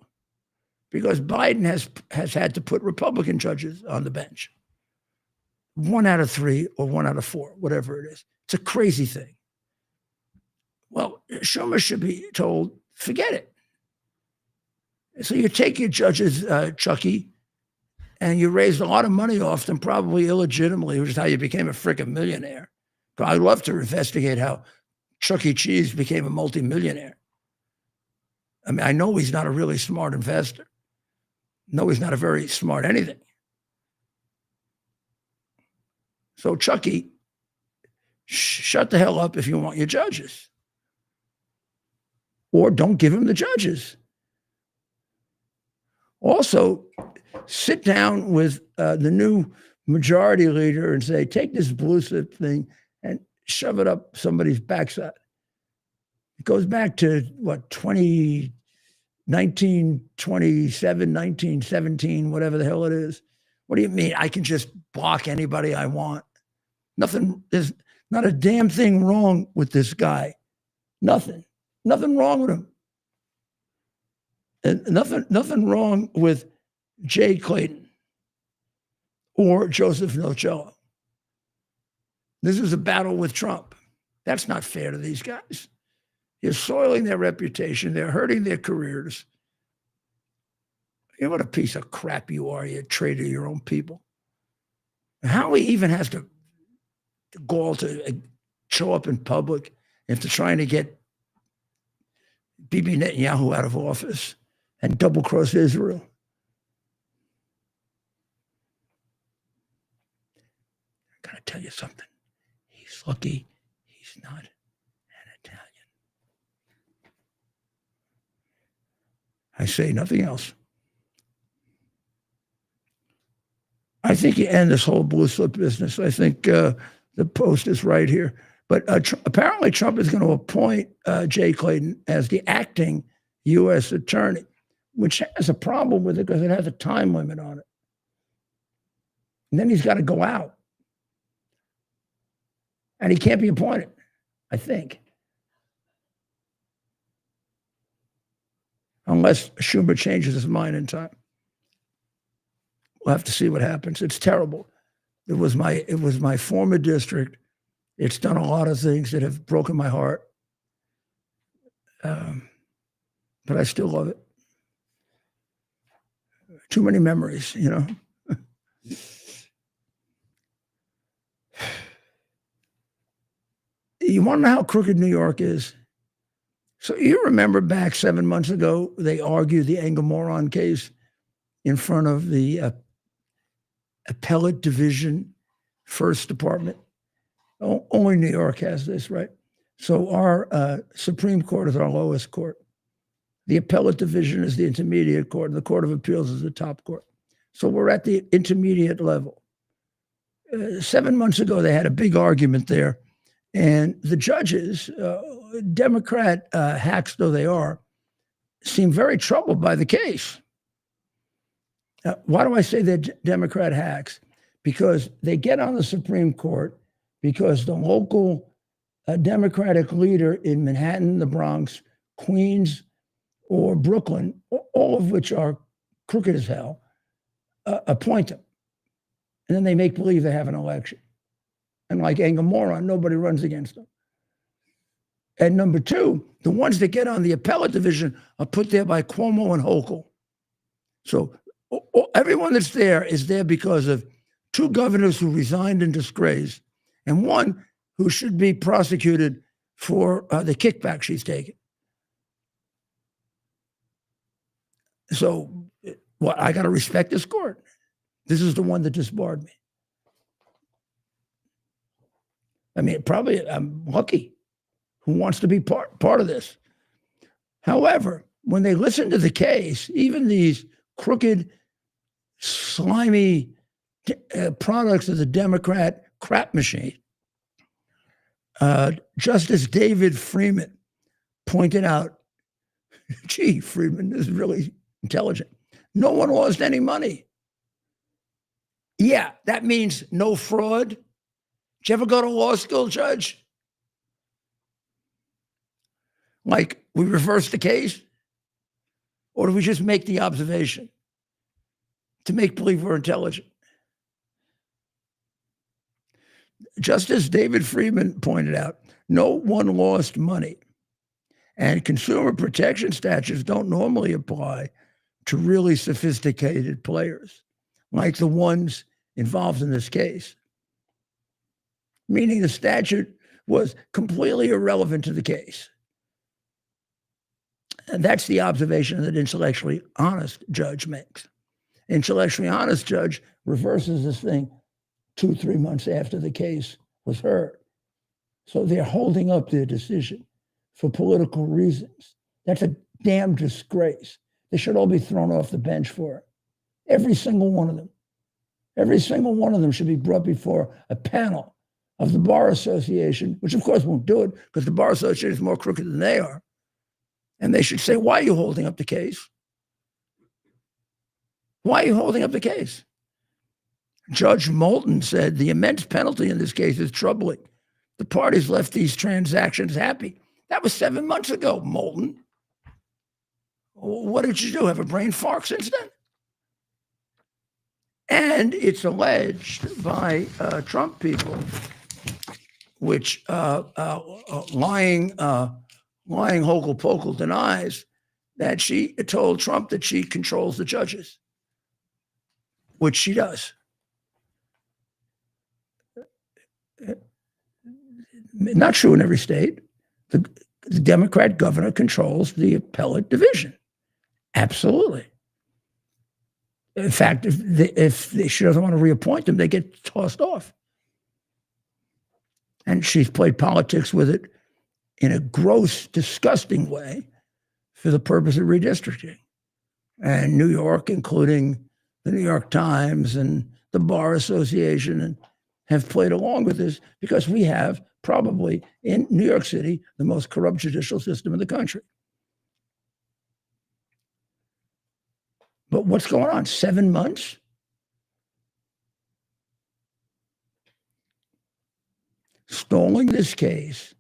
because Biden has had to put Republican judges on the bench. 1 out of 3 or 1 out of 4, whatever it is. It's a crazy thing. Well, Schumer should be told, forget it. So you take your judges, Chucky, and you raised a lot of money off them, probably illegitimately, which is how you became a freaking millionaire. But I'd love to investigate how Chuck E. Cheese became a multimillionaire. I mean, I know he's not a really smart investor. No, he's not a very smart anything. So Chucky, shut the hell up if you want your judges. Or don't give him the judges. Also, sit down with the new majority leader and say, take this blue slip thing and shove it up somebody's backside. It goes back to, what, 1927, 1917, whatever the hell it is. What do you mean? I can just block anybody I want. Nothing, there's not a damn thing wrong with this guy. Nothing wrong with him. And nothing wrong with Jay Clayton or Joseph Nocello. This is a battle with Trump. That's not fair to these guys. You're soiling their reputation. They're hurting their careers. You know what a piece of crap you are, you traitor to your own people. How he even has the gall to show up in public after trying to get Bibi Netanyahu out of office and double-cross Israel. I gotta tell you something. He's lucky he's not an Italian. I say nothing else. I think you end this whole blue slip business. I think the Post is right here. But apparently Trump is going to appoint Jay Clayton as the acting U.S. attorney, which has a problem with it because it has a time limit on it. And then he's got to go out. And he can't be appointed, I think. Unless Schumer changes his mind in time. We'll have to see what happens. It's terrible. It was my former district. It's done a lot of things that have broken my heart. But I still love it. Too many memories, you know. You want to know how crooked New York is? So you remember back 7 months ago, they argued the Anger Moron case in front of the Appellate Division, First Department. Only New York has this, right? So our Supreme Court is our lowest court. The Appellate Division is the intermediate court, and the Court of Appeals is the top court. So we're at the intermediate level. 7 months ago, they had a big argument there, and the judges, Democrat hacks though they are, seem very troubled by the case. Why do I say they're Democrat hacks? Because they get on the Supreme Court because the local Democratic leader in Manhattan, the Bronx, Queens, or Brooklyn, all of which are crooked as hell, appoint them. And then they make believe they have an election. And like Anger Moron, nobody runs against them. And number two, the ones that get on the Appellate Division are put there by Cuomo and Hochul. So everyone that's there is there because of two governors who resigned in disgrace and one who should be prosecuted for the kickback she's taken. So what, I got to respect this court. This is the one that disbarred me. I mean, probably I'm lucky. Who wants to be part of this? However, when they listen to the case, even these crooked, slimy products of the Democrat crap machine, Justice David Freeman pointed out, gee, Freeman is really intelligent. No one lost any money. Yeah, that means no fraud. Did you ever go to law school, Judge? Like, we reverse the case? Or do we just make the observation to make believe we're intelligent? Justice David Friedman pointed out, no one lost money. And consumer protection statutes don't normally apply to really sophisticated players, like the ones involved in this case. Meaning the statute was completely irrelevant to the case. And that's the observation that intellectually honest judge makes. Intellectually honest judge reverses this thing 2-3 months after the case was heard. So they're holding up their decision for political reasons. That's a damn disgrace. They should all be thrown off the bench for it. Every single one of them. Every single one of them should be brought before a panel of the Bar Association, which of course won't do it because the Bar Association is more crooked than they are. And they should say, why are you holding up the case? Why are you holding up the case? Judge Moulton said the immense penalty in this case is troubling. The parties left these transactions happy. That was 7 months ago, Moulton. What did you do? Have a brain fart since then? And it's alleged by Trump people, which lying Hochul denies, that she told Trump that she controls the judges, which she does. Not true in every state. The Democrat governor controls the appellate division. Absolutely. In fact, if she doesn't want to reappoint them, they get tossed off. And she's played politics with it in a gross, disgusting way for the purpose of redistricting. And New York, including the New York Times and the Bar Association, and have played along with this because we have probably in New York City the most corrupt judicial system in the country. But what's going on? 7 months? Stalling this case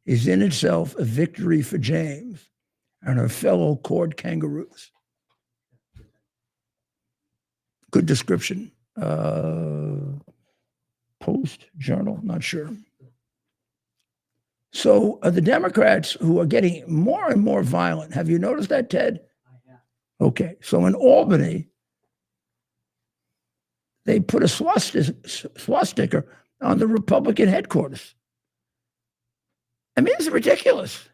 is in itself a victory for James and her fellow court kangaroos. Good description. Post, Journal, not sure. So the Democrats who are getting more and more violent, have you noticed that, Ted? Okay, so in Albany, they put a swastika on the Republican headquarters. I mean, it's ridiculous.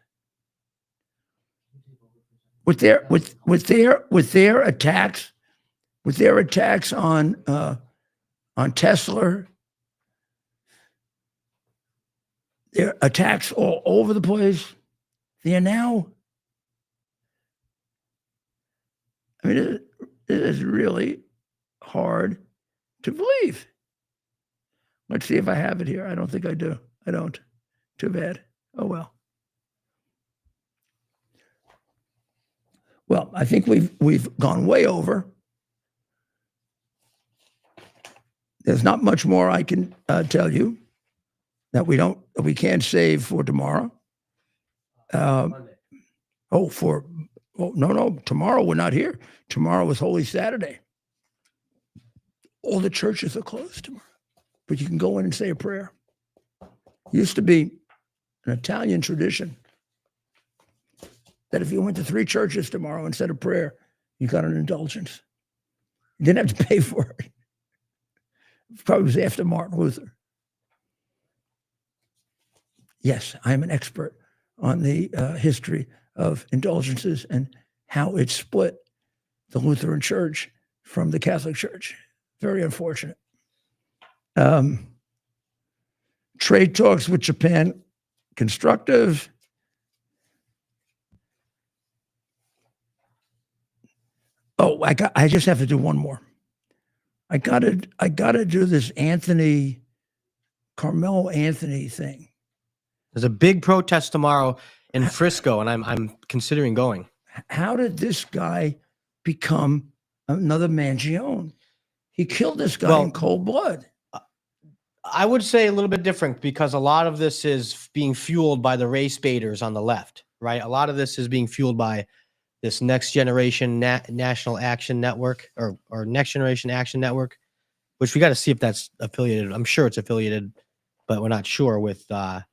With their attacks on Tesla, their attacks all over the place. They are now. I mean, it is really hard to believe. Let's see if I have it here. I don't think I do. I don't. Too bad. Oh, well. Well, I think we've gone way over. There's not much more I can tell you that we can't save for tomorrow. No, tomorrow we're not here. Tomorrow is Holy Saturday. All the churches are closed tomorrow, but you can go in and say a prayer. Used to be an Italian tradition that if you went to 3 churches tomorrow and said a prayer, you got an indulgence. You didn't have to pay for it. It probably was after Martin Luther. Yes, I'm an expert on the history of indulgences and how it split the Lutheran Church from the Catholic Church. Very unfortunate. Trade talks with Japan, constructive. Oh, I just have to do one more. I gotta do this Carmelo Anthony thing. There's a big protest tomorrow in Frisco, and I'm considering going. How did this guy become another Mangione? He killed this guy in cold blood. I would say a little bit different because a lot of this is being fueled by the race baiters on the left, right? A lot of this is being fueled by this Next Generation National Action Network or Next Generation Action Network, which we got to see if that's affiliated. I'm sure it's affiliated but we're not sure with the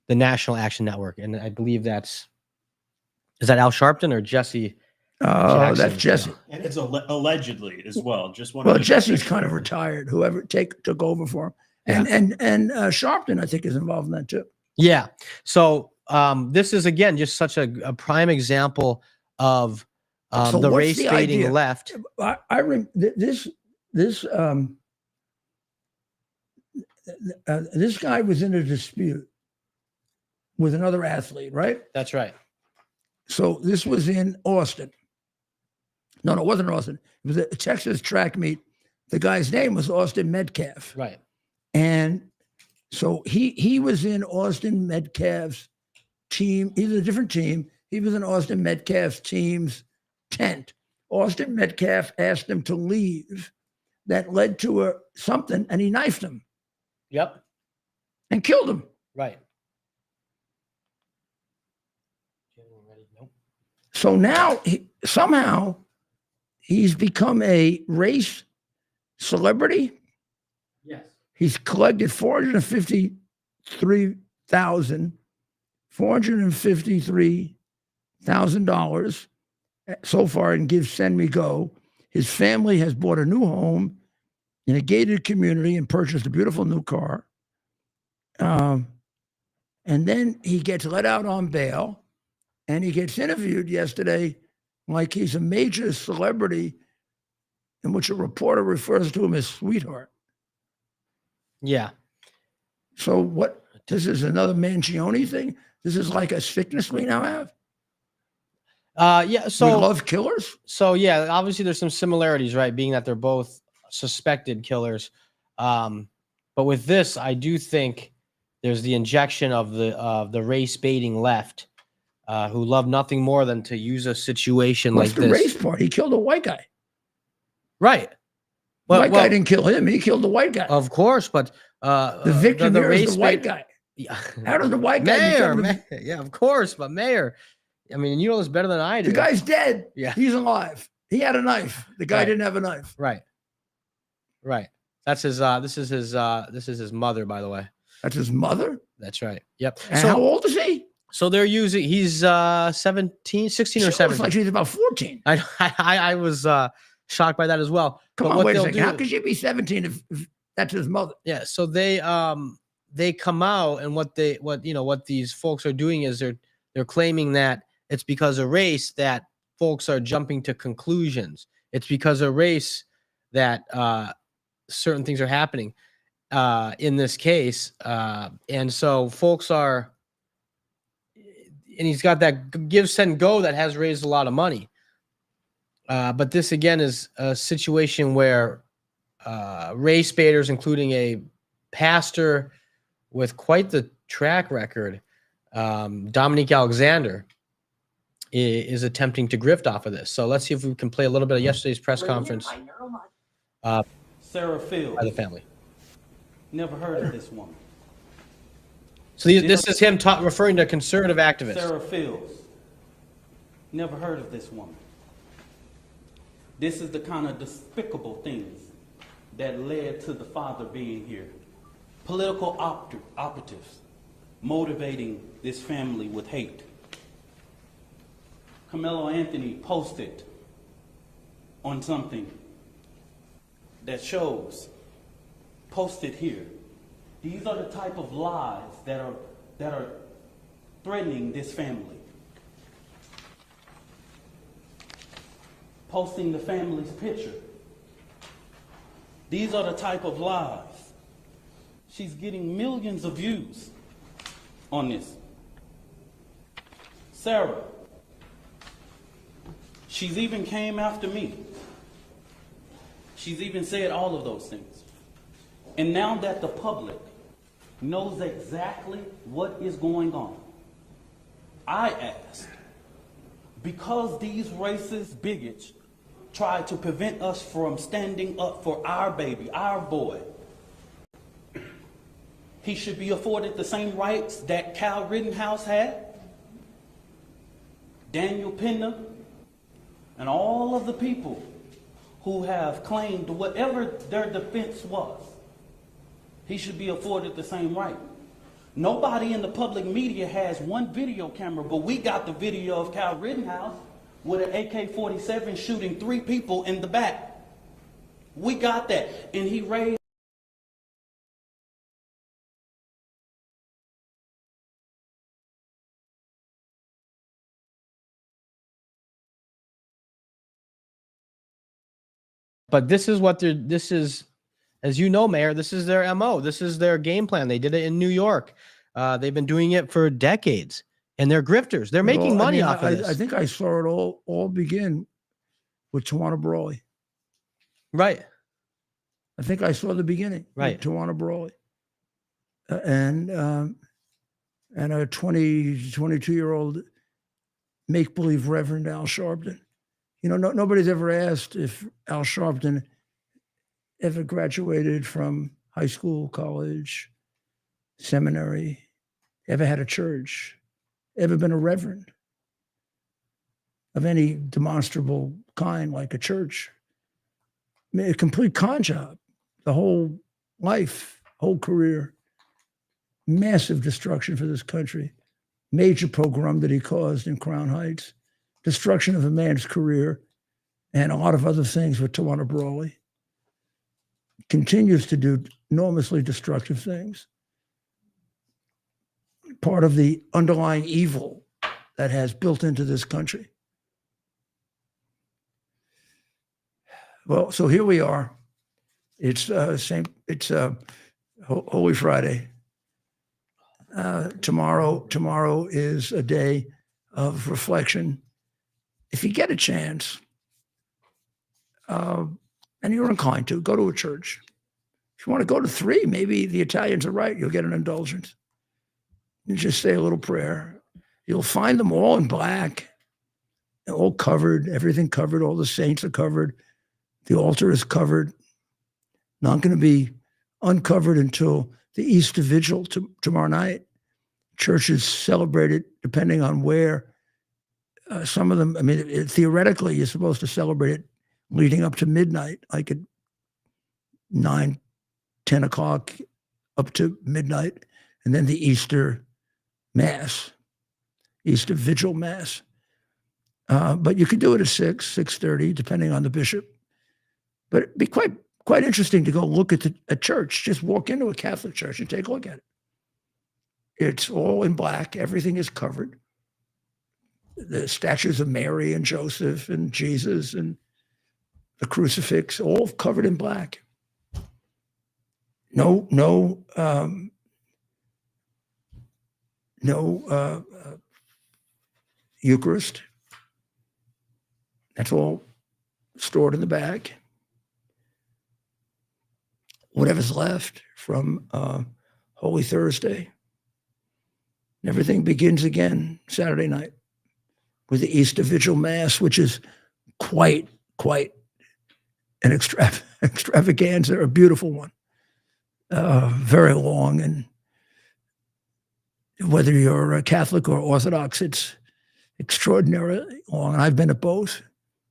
National Action Network. And I believe is that Al Sharpton or Jesse? Oh, Jackson? that's Jesse. And it's allegedly as well. Just one. Well, Jesse's kind of retired. Whoever took over for him, and Sharpton, I think, is involved in that too. Yeah. So this is again just such a prime example of So the what's race the baiting idea? left. This guy was in a dispute with another athlete, right? That's right. So this was in Austin. No, it wasn't Austin. It was a Texas track meet. The guy's name was Austin Metcalf. Right. And so he was in Austin Metcalf's team. He was a different team. He was in Austin Metcalf's team's tent. Austin Metcalf asked him to leave. That led to something, and he knifed him. Yep. And killed him. Right. So now somehow he's become a race celebrity. Yes. He's collected $453,000 so far in Give, Send Me, Go. His family has bought a new home in a gated community and purchased a beautiful new car. And then he gets let out on bail, and he gets interviewed yesterday like he's a major celebrity, in which a reporter refers to him as sweetheart. Yeah. So what? This is another Mangione thing? This is like a sickness we now have? Yeah. So we love killers? So yeah, obviously there's some similarities, right? Being that they're both suspected killers. But with this, I do think there's the injection of the race baiting left, who love nothing more than to use a situation What's like the this. race part? He killed a white guy. Right. The white guy didn't kill him. He killed the white guy. Of course, but the victim the here is race the white bait- guy. Yeah. How does the white guy Mayor, yeah, of course, but Mayor. I mean, you know this better than I do. The guy's dead. Yeah. He's alive. He had a knife. The guy Right. didn't have a knife. Right. Right. That's his this is his mother, by the way. That's his mother? That's right. Yep. And how old is he? So they're using he's 16 or She looks 17. like she's about 14. I was shocked by that as well. Come But on, what wait a they'll second. do- How could she be 17 if that's his mother? Yeah, so they come out, and what these folks are doing is they're claiming that it's because of race that folks are jumping to conclusions. It's because of race that certain things are happening in this case, and so folks are, and he's got that Give, Send, Go that has raised a lot of money, but this again is a situation where race baiters, including a pastor with quite the track record, Dominique Alexander, is attempting to grift off of this. So let's see if we can play a little bit of yesterday's press conference Sarah Fields. by the family. Never heard of this woman. So this is him referring to conservative activists. Sarah Fields. Never heard of this woman. This is the kind of despicable things that led to the father being here. Political operatives motivating this family with hate. Carmelo Anthony posted on something that shows, posted here. These are the type of lies that are threatening this family. Posting the family's picture. These are the type of lies. She's getting millions of views on this. Sarah, she's even came after me. She's even said all of those things. And now that the public knows exactly what is going on, I asked, because these racist bigots try to prevent us from standing up for our baby, our boy, he should be afforded the same rights that Kyle Rittenhouse had, Daniel Pena, and all of the people who have claimed whatever their defense was. he should be afforded the same right. Nobody in the public media has one video camera, but we got the video of Kyle Rittenhouse with an AK-47 shooting 3 people in the back. We got that. And he raised But this is what this is, as you know, Mayor, this is their MO. This is their game plan. They did it in New York. They've been doing it for decades, and they're grifters. They're making money off of this. I think I saw it all begin with Tawana Brawley. Right. I think I saw the beginning. Right. With Tawana Brawley. And a 22-year-old make-believe Reverend Al Sharpton. You know, nobody's ever asked if Al Sharpton ever graduated from high school, college, seminary, ever had a church, ever been a reverend of any demonstrable kind, like a church. I mean, a complete con job, the whole life, whole career, massive destruction for this country, major pogrom that he caused in Crown Heights, destruction of a man's career, and a lot of other things with Tawana Brawley. Continues to do enormously destructive things. Part of the underlying evil that has built into this country. Well, so here we are. It's Holy Friday. Tomorrow is a day of reflection. If you get a chance, and you're inclined to, go to a church. If you want to go to 3, maybe the Italians are right. You'll get an indulgence. You just say a little prayer. You'll find them all in black, all covered, everything covered. All the saints are covered. The altar is covered. Not going to be uncovered until the Easter Vigil tomorrow night. Churches celebrate it depending on where. Some of them, I mean, theoretically, you're supposed to celebrate it leading up to midnight, like at 9, 10 o'clock up to midnight, and then the Easter Mass, Easter Vigil Mass. But you could do it at 6, 6:30, depending on the bishop. But it'd be quite interesting to go look at a church. Just walk into a Catholic church and take a look at it. It's all in black. Everything is covered. The statues of Mary and Joseph and Jesus and the crucifix, all covered in black. No Eucharist. That's all stored in the back. Whatever's left from Holy Thursday. And everything begins again Saturday night with the Easter Vigil Mass, which is quite an extravaganza, a beautiful one. Very long, and whether you're a Catholic or Orthodox, it's extraordinarily long. And I've been at both.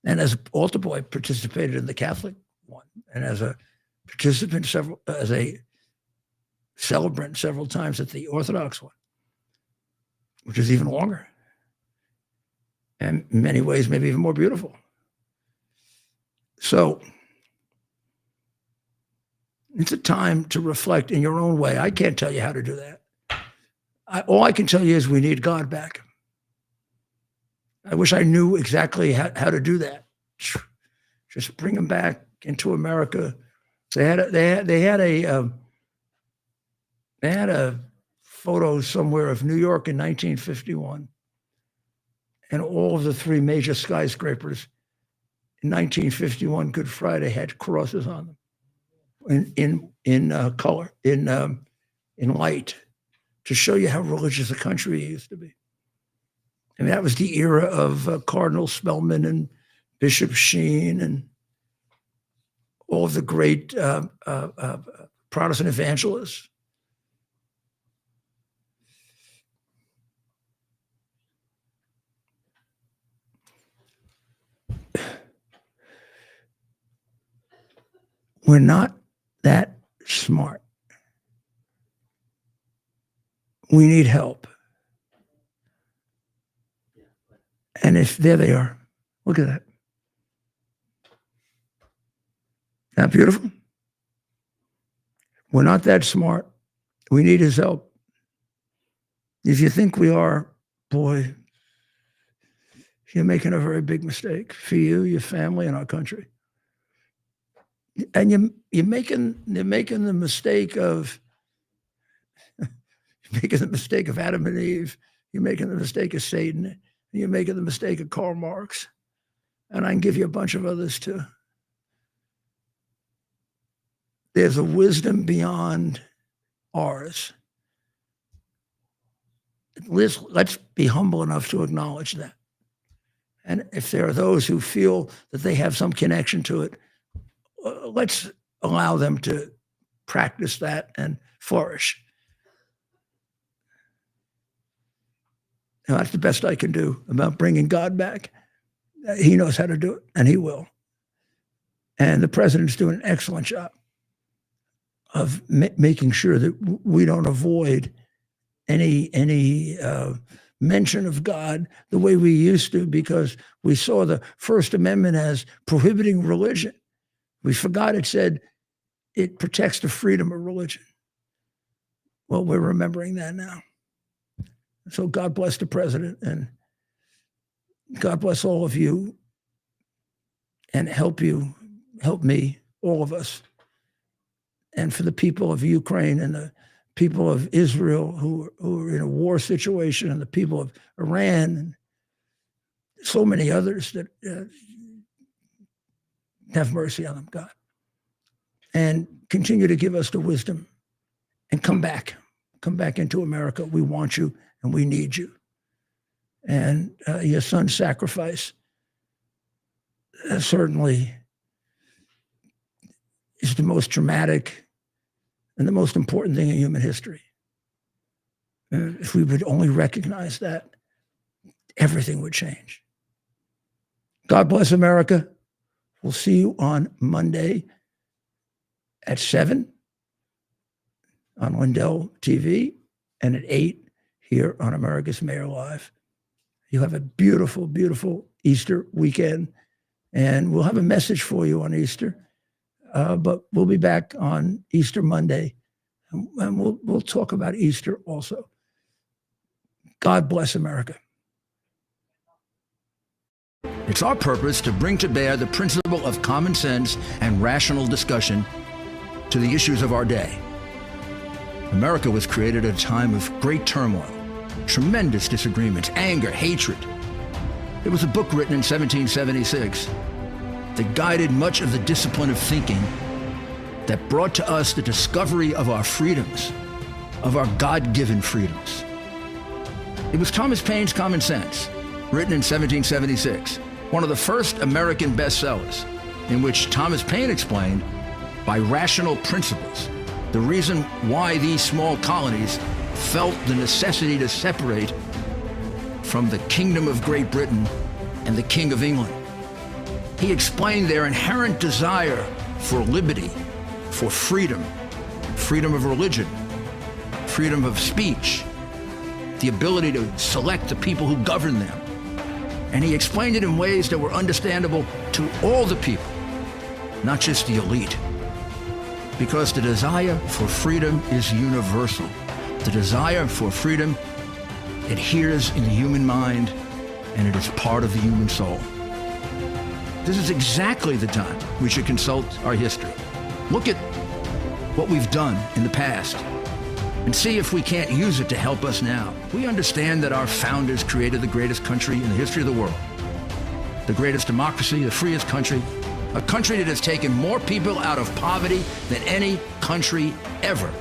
And as altar boy, participated in the Catholic one, and as a participant as a celebrant several times at the Orthodox one, which is even longer. And in many ways, maybe even more beautiful. So it's a time to reflect in your own way. I can't tell you how to do that. All I can tell you is we need God back. I wish I knew exactly how to do that. Just bring him back into America. They had a photo somewhere of New York in 1951, and all of the 3 major skyscrapers in 1951 Good Friday had crosses on them in color, in light, to show you how religious a country it used to be. And that was the era of Cardinal Spellman and Bishop Sheen and all of the great Protestant evangelists. We're not that smart. We need help. And if there they are, look at that. Isn't that beautiful? We're not that smart. We need his help. If you think we are, boy, you're making a very big mistake for you, your family, and our country. And you're making the mistake of Adam and Eve. You're making the mistake of Satan. You're making the mistake of Karl Marx. And I can give you a bunch of others too. There's a wisdom beyond ours. Let's be humble enough to acknowledge that. And if there are those who feel that they have some connection to it, let's allow them to practice that and flourish. And that's the best I can do about bringing God back. He knows how to do it, and he will. And the president's doing an excellent job of making sure that we don't avoid any mention of God the way we used to, because we saw the First Amendment as prohibiting religion. We forgot it said it protects the freedom of religion. Well, we're remembering that now. So God bless the president, and God bless all of you, and help me, all of us. And for the people of Ukraine and the people of Israel who are in a war situation, and the people of Iran and so many others, that have mercy on them, God. And continue to give us the wisdom and come back into America. We want you and we need you. And your son's sacrifice certainly is the most dramatic and the most important thing in human history. If we would only recognize that, everything would change. God bless America. We'll see you on Monday at 7 on Lindell TV and at 8 here on America's Mayor Live. You have a beautiful, beautiful Easter weekend, and we'll have a message for you on Easter. But we'll be back on Easter Monday, and we'll talk about Easter also. God bless America. It's our purpose to bring to bear the principle of common sense and rational discussion to the issues of our day. America was created at a time of great turmoil, tremendous disagreements, anger, hatred. There was a book written in 1776 that guided much of the discipline of thinking that brought to us the discovery of our freedoms, of our God-given freedoms. It was Thomas Paine's Common Sense, written in 1776, one of the first American bestsellers, in which Thomas Paine explained, by rational principles, the reason why these small colonies felt the necessity to separate from the Kingdom of Great Britain and the King of England. He explained their inherent desire for liberty, for freedom, freedom of religion, freedom of speech, the ability to select the people who govern them. And he explained it in ways that were understandable to all the people, not just the elite. Because the desire for freedom is universal. The desire for freedom adheres in the human mind, and it is part of the human soul. This is exactly the time we should consult our history. Look at what we've done in the past and see if we can't use it to help us now. We understand that our founders created the greatest country in the history of the world, the greatest democracy, the freest country, a country that has taken more people out of poverty than any country ever.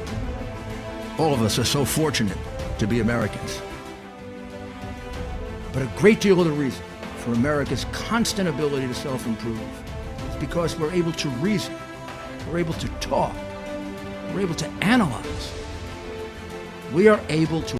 All of us are so fortunate to be Americans. But a great deal of the reason for America's constant ability to self-improve is because we're able to reason, we're able to talk, we're able to analyze. We are able to